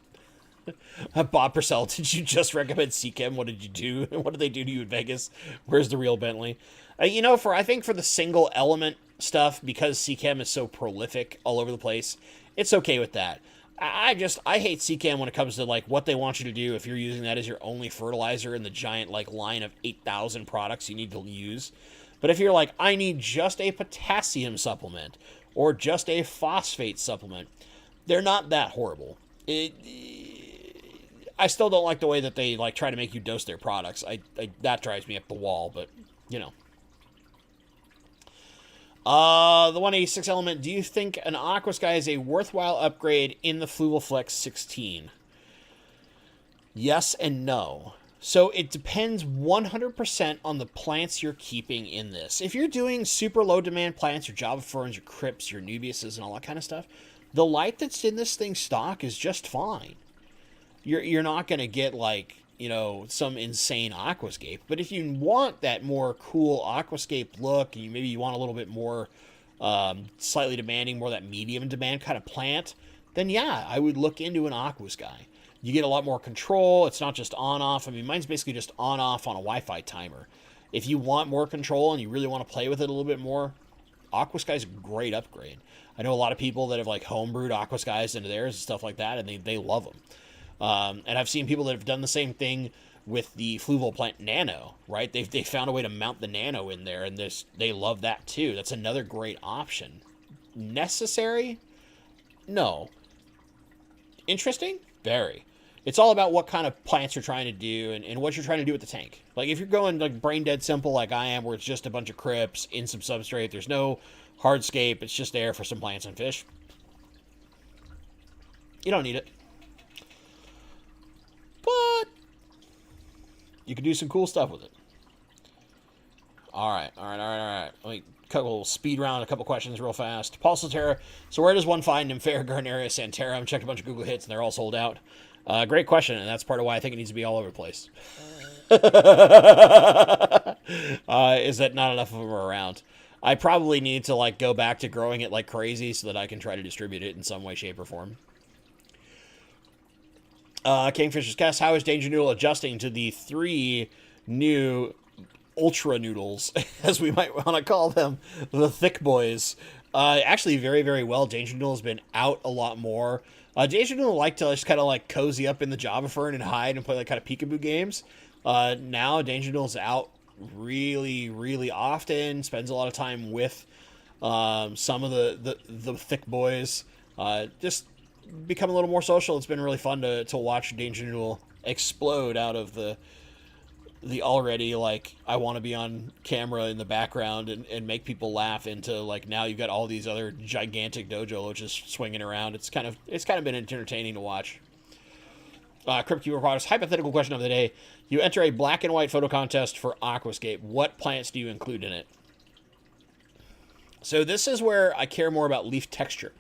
Bob Purcell, did you just recommend CChem? What did you do? What did they do to you in Vegas? Where's the real Bentley? You know, I think for the single element stuff, because CChem is so prolific all over the place, it's okay with that. I hate CChem when it comes to like what they want you to do if you're using that as your only fertilizer in the giant like line of 8,000 products you need to use. But if you're like, I need just a potassium supplement or just a phosphate supplement, they're not that horrible. I still don't like the way that they like try to make you dose their products. That drives me up the wall, but you know. The 186 element, do you think an Aqua Sky is a worthwhile upgrade in the Fluvalflex 16? Yes and no. So it depends 100% on the plants you're keeping in this. If you're doing super low demand plants, your Java Ferns, your Crypts, your Nubiuses, and all that kind of stuff, the light that's in this thing stock is just fine. You're not going to get like, you know, some insane aquascape. But if you want that more cool aquascape look, and maybe you want a little bit more slightly demanding, more that medium demand kind of plant, then yeah, I would look into an Aqua Sky. You get a lot more control. It's not just on-off. I mean, mine's basically just on-off on a Wi-Fi timer. If you want more control and you really want to play with it a little bit more, Aqua Sky's a great upgrade. I know a lot of people that have like homebrewed Aqua Skies into theirs and stuff like that, and they love them. And I've seen people that have done the same thing with the Fluval Plant Nano, right? They found a way to mount the Nano in there, and they love that too. That's another great option. Necessary? No. Interesting? Very. It's all about what kind of plants you're trying to do and what you're trying to do with the tank. Like if you're going like brain dead simple like I am, where it's just a bunch of crypts in some substrate, there's no hardscape, it's just there for some plants and fish, you don't need it. But you can do some cool stuff with it. All right. Let me cut a little speed round, a couple questions real fast. Paul Solterra, so where does one find Nymphaea, Garneria, Santarum? Checked a bunch of Google hits, and they're all sold out. Great question, and that's part of why I think it needs to be all over the place. Is that not enough of them are around? I probably need to like go back to growing it like crazy so that I can try to distribute it in some way, shape, or form. Kingfisher's Cast, how is Danger Noodle adjusting to the 3 new ultra noodles, as we might want to call them, the thick boys? Actually, very, very well. Danger Noodle has been out a lot more. Danger Noodle liked to just kind of like cozy up in the Java Fern and hide and play like kind of peekaboo games. Now Danger Noodle's out really, really often, spends a lot of time with some of the thick boys. Just become a little more social. It's been really fun to watch Danger Noodle explode out of the already like I want to be on camera in the background and make people laugh into like now you've got all these other gigantic dojo just swinging around. It's kind of been entertaining to watch. Cryptkeeper Products, hypothetical question of the day. You enter a black and white photo contest for Aquascape. What plants do you include in it? So this is where I care more about leaf texture.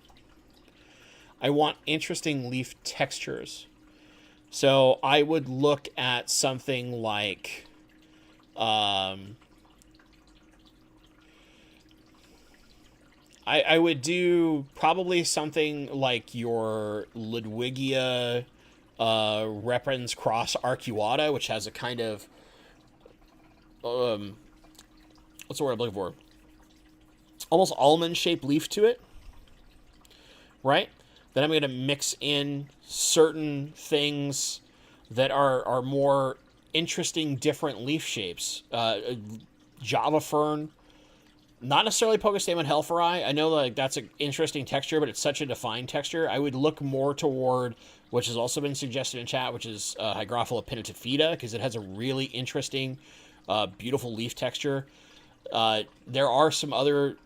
I want interesting leaf textures. So I would look at something like I would do probably something like your Ludwigia Reprens Cross Arcuata, which has a kind of what's the word I'm looking for? Almost almond-shaped leaf to it, right? Then I'm going to mix in certain things that are more interesting different leaf shapes. Java fern, not necessarily Pokestamon Hellfire. I know like that's an interesting texture, but it's such a defined texture. I would look more toward, which has also been suggested in chat, which is Hygrophila pinnatifida, because it has a really interesting, beautiful leaf texture. There are some other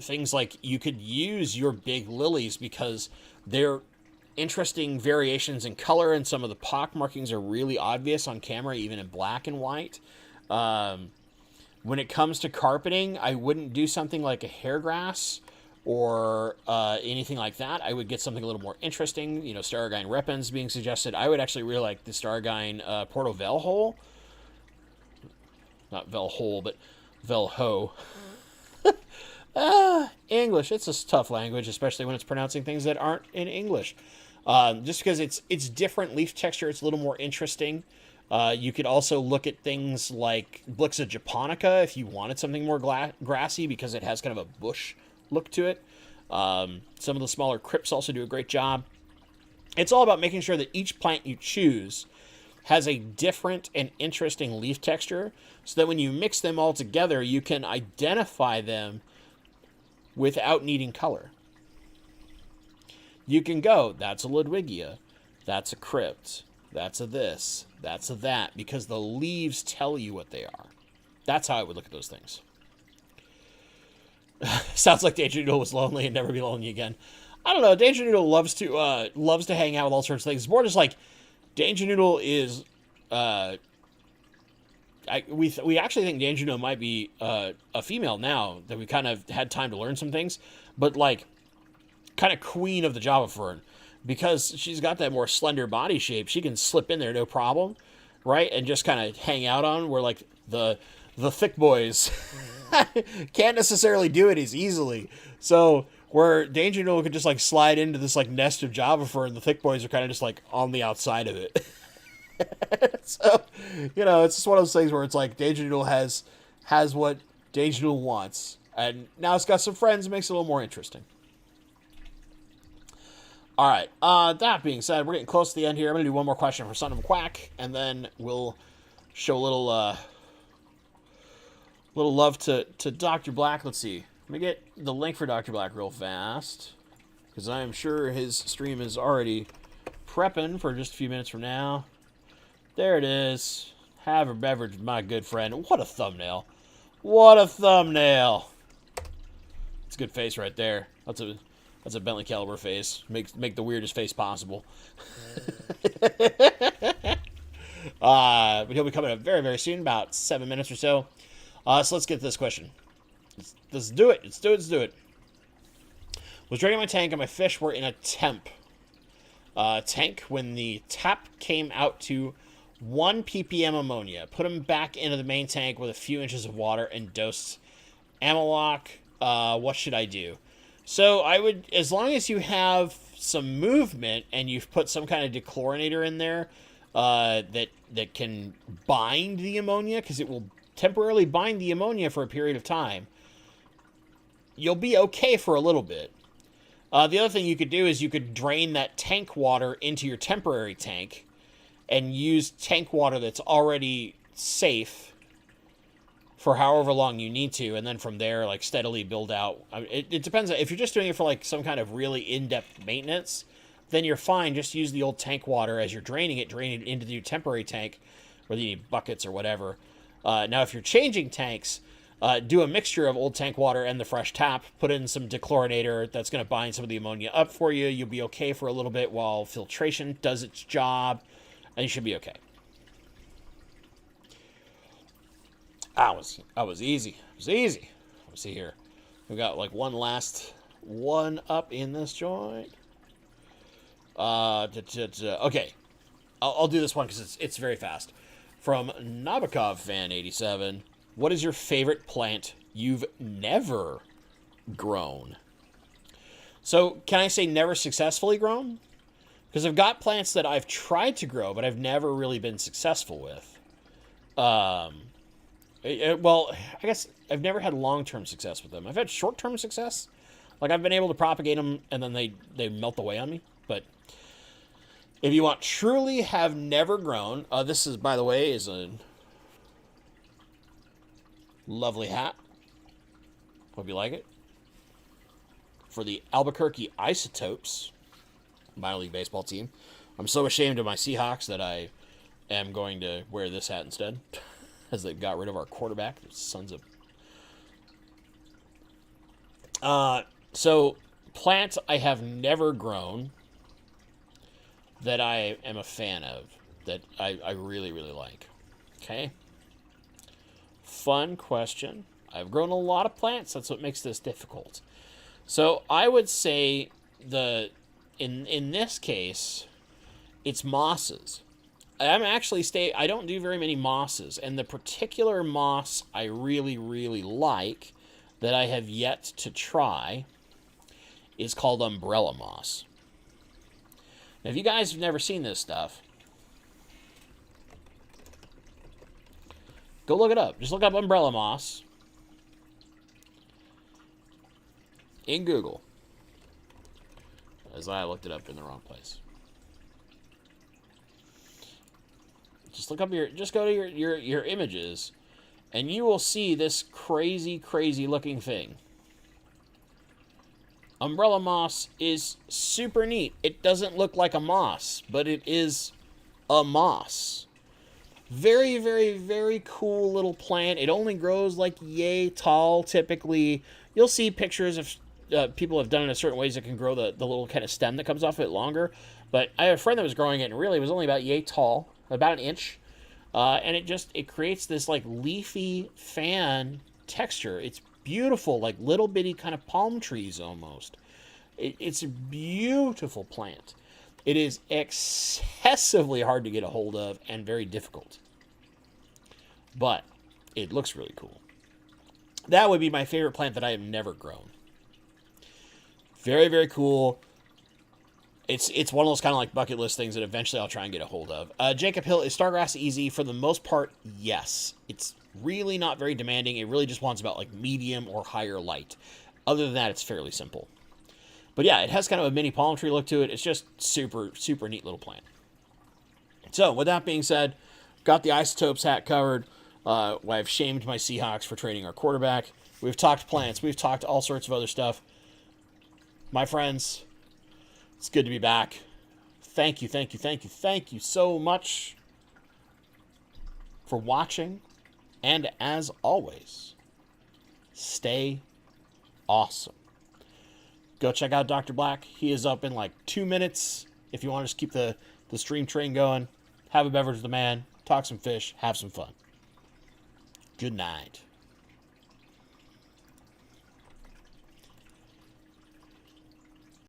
things like you could use your big lilies because they're interesting variations in color, and some of the pock markings are really obvious on camera, even in black and white. When it comes to carpeting, I wouldn't do something like a hairgrass or anything like that. I would get something a little more interesting. You know, Stargine Repens being suggested. I would actually really like the Stargine Porto Velho. Not Velhole, but Velho. English. It's a tough language, especially when it's pronouncing things that aren't in English. Just because it's different leaf texture, it's a little more interesting. You could also look at things like Blixa japonica if you wanted something more grassy, because it has kind of a bush look to it. Some of the smaller crypts also do a great job. It's all about making sure that each plant you choose has a different and interesting leaf texture, so that when you mix them all together, you can identify them without needing color. You can go, that's a Ludwigia, that's a crypt, that's a this, that's a that, because the leaves tell you what they are. That's how I would look at those things. Sounds like Danger Noodle was lonely and never be lonely again. I don't know. Danger Noodle loves to hang out with all sorts of things. It's more just like Danger Noodle is. We actually think Danger Noodle might be a female now that we kind of had time to learn some things, but like kind of queen of the Java Fern. Because she's got that more slender body shape, she can slip in there no problem, right? And just kind of hang out on, where like the thick boys can't necessarily do it as easily. So where Danger Noodle could just like slide into this like nest of Java Fern, the thick boys are kind of just like on the outside of it. So, you know, it's just one of those things where it's like Danger Noodle has what Danger Noodle wants, and now it's got some friends, it makes it a little more interesting. All right, that being said, we're getting close to the end here. I'm going to do one more question for Son of a Quack, and then we'll show a little love to Dr. Black. Let's see. Let me get the link for Dr. Black real fast, because I am sure his stream is already prepping for just a few minutes from now. There it is. Have a beverage, my good friend. What a thumbnail. What a thumbnail. It's a good face right there. That's a Bentley caliber face. Make the weirdest face possible. But he'll be coming up very, very soon, about 7 minutes or so. So let's get to this question. Let's do it. Let's do it. Was draining my tank and my fish were in a temp tank when the tap came out to 1 ppm ammonia. Put them back into the main tank with a few inches of water and dosed Amaloc. What should I do? So I would, as long as you have some movement and you've put some kind of dechlorinator in there that can bind the ammonia, because it will temporarily bind the ammonia for a period of time, you'll be okay for a little bit. The other thing you could do is you could drain that tank water into your temporary tank and use tank water that's already safe for however long you need to, and then from there, like, steadily build out. I mean, it depends. If you're just doing it for, like, some kind of really in-depth maintenance, then you're fine. Just use the old tank water as you're draining it, drain it into the temporary tank, whether you need buckets or whatever. Now, if you're changing tanks, do a mixture of old tank water and the fresh tap. Put in some dechlorinator that's going to bind some of the ammonia up for you. You'll be okay for a little bit while filtration does its job, and you should be okay. That was easy. It was easy. Let's see here. We got like one last one up in this joint. Okay. I'll do this one because it's very fast. From Nabokov Fan 87, what is your favorite plant you've never grown? So can I say never successfully grown? Because I've got plants that I've tried to grow, but I've never really been successful with. Well, I guess I've never had long-term success with them. I've had short-term success. Like, I've been able to propagate them, and then they melt away on me. But If you want truly have never grown, this is, by the way, is a lovely hat. Hope you like it. For the Albuquerque Isotopes minor league baseball team. I'm so ashamed of my Seahawks that I am going to wear this hat instead, as they got rid of our quarterback. Sons of... So, plants I have never grown that I am a fan of, that I really, really like. Okay? Fun question. I've grown a lot of plants. That's what makes this difficult. So, I would say in this case, it's mosses. I don't do very many mosses, and the particular moss I really, really like that I have yet to try is called umbrella moss. Now, if you guys have never seen this stuff, go look it up. Just look up umbrella moss in Google, as I looked it up in the wrong place. Just look up just go to your images, and you will see this crazy, crazy looking thing. Umbrella moss is super neat. It doesn't look like a moss, but it is a moss. Very, very, very cool little plant. It only grows like yay tall, typically. You'll see pictures of people have done it in certain ways that can grow the little kind of stem that comes off it longer. But I have a friend that was growing it, and really it was only about yay tall, about an inch. And it creates this like leafy fan texture. It's beautiful, like little bitty kind of palm trees almost. It's a beautiful plant. It is excessively hard to get a hold of and very difficult. But it looks really cool. That would be my favorite plant that I have never grown. Very, very cool. It's one of those kind of like bucket list things that eventually I'll try and get a hold of. Jacob Hill, is Stargrass easy? For the most part, yes. It's really not very demanding. It really just wants about like medium or higher light. Other than that, it's fairly simple. But yeah, it has kind of a mini palm tree look to it. It's just super, super neat little plant. So with that being said, got the Isotopes hat covered. I've shamed my Seahawks for trading our quarterback. We've talked plants. We've talked all sorts of other stuff. My friends, it's good to be back. Thank you, thank you, thank you, thank you so much for watching. And as always, stay awesome. Go check out Dr. Black. He is up in like 2 minutes. If you want to just keep the stream train going, have a beverage with the man, talk some fish, have some fun. Good night.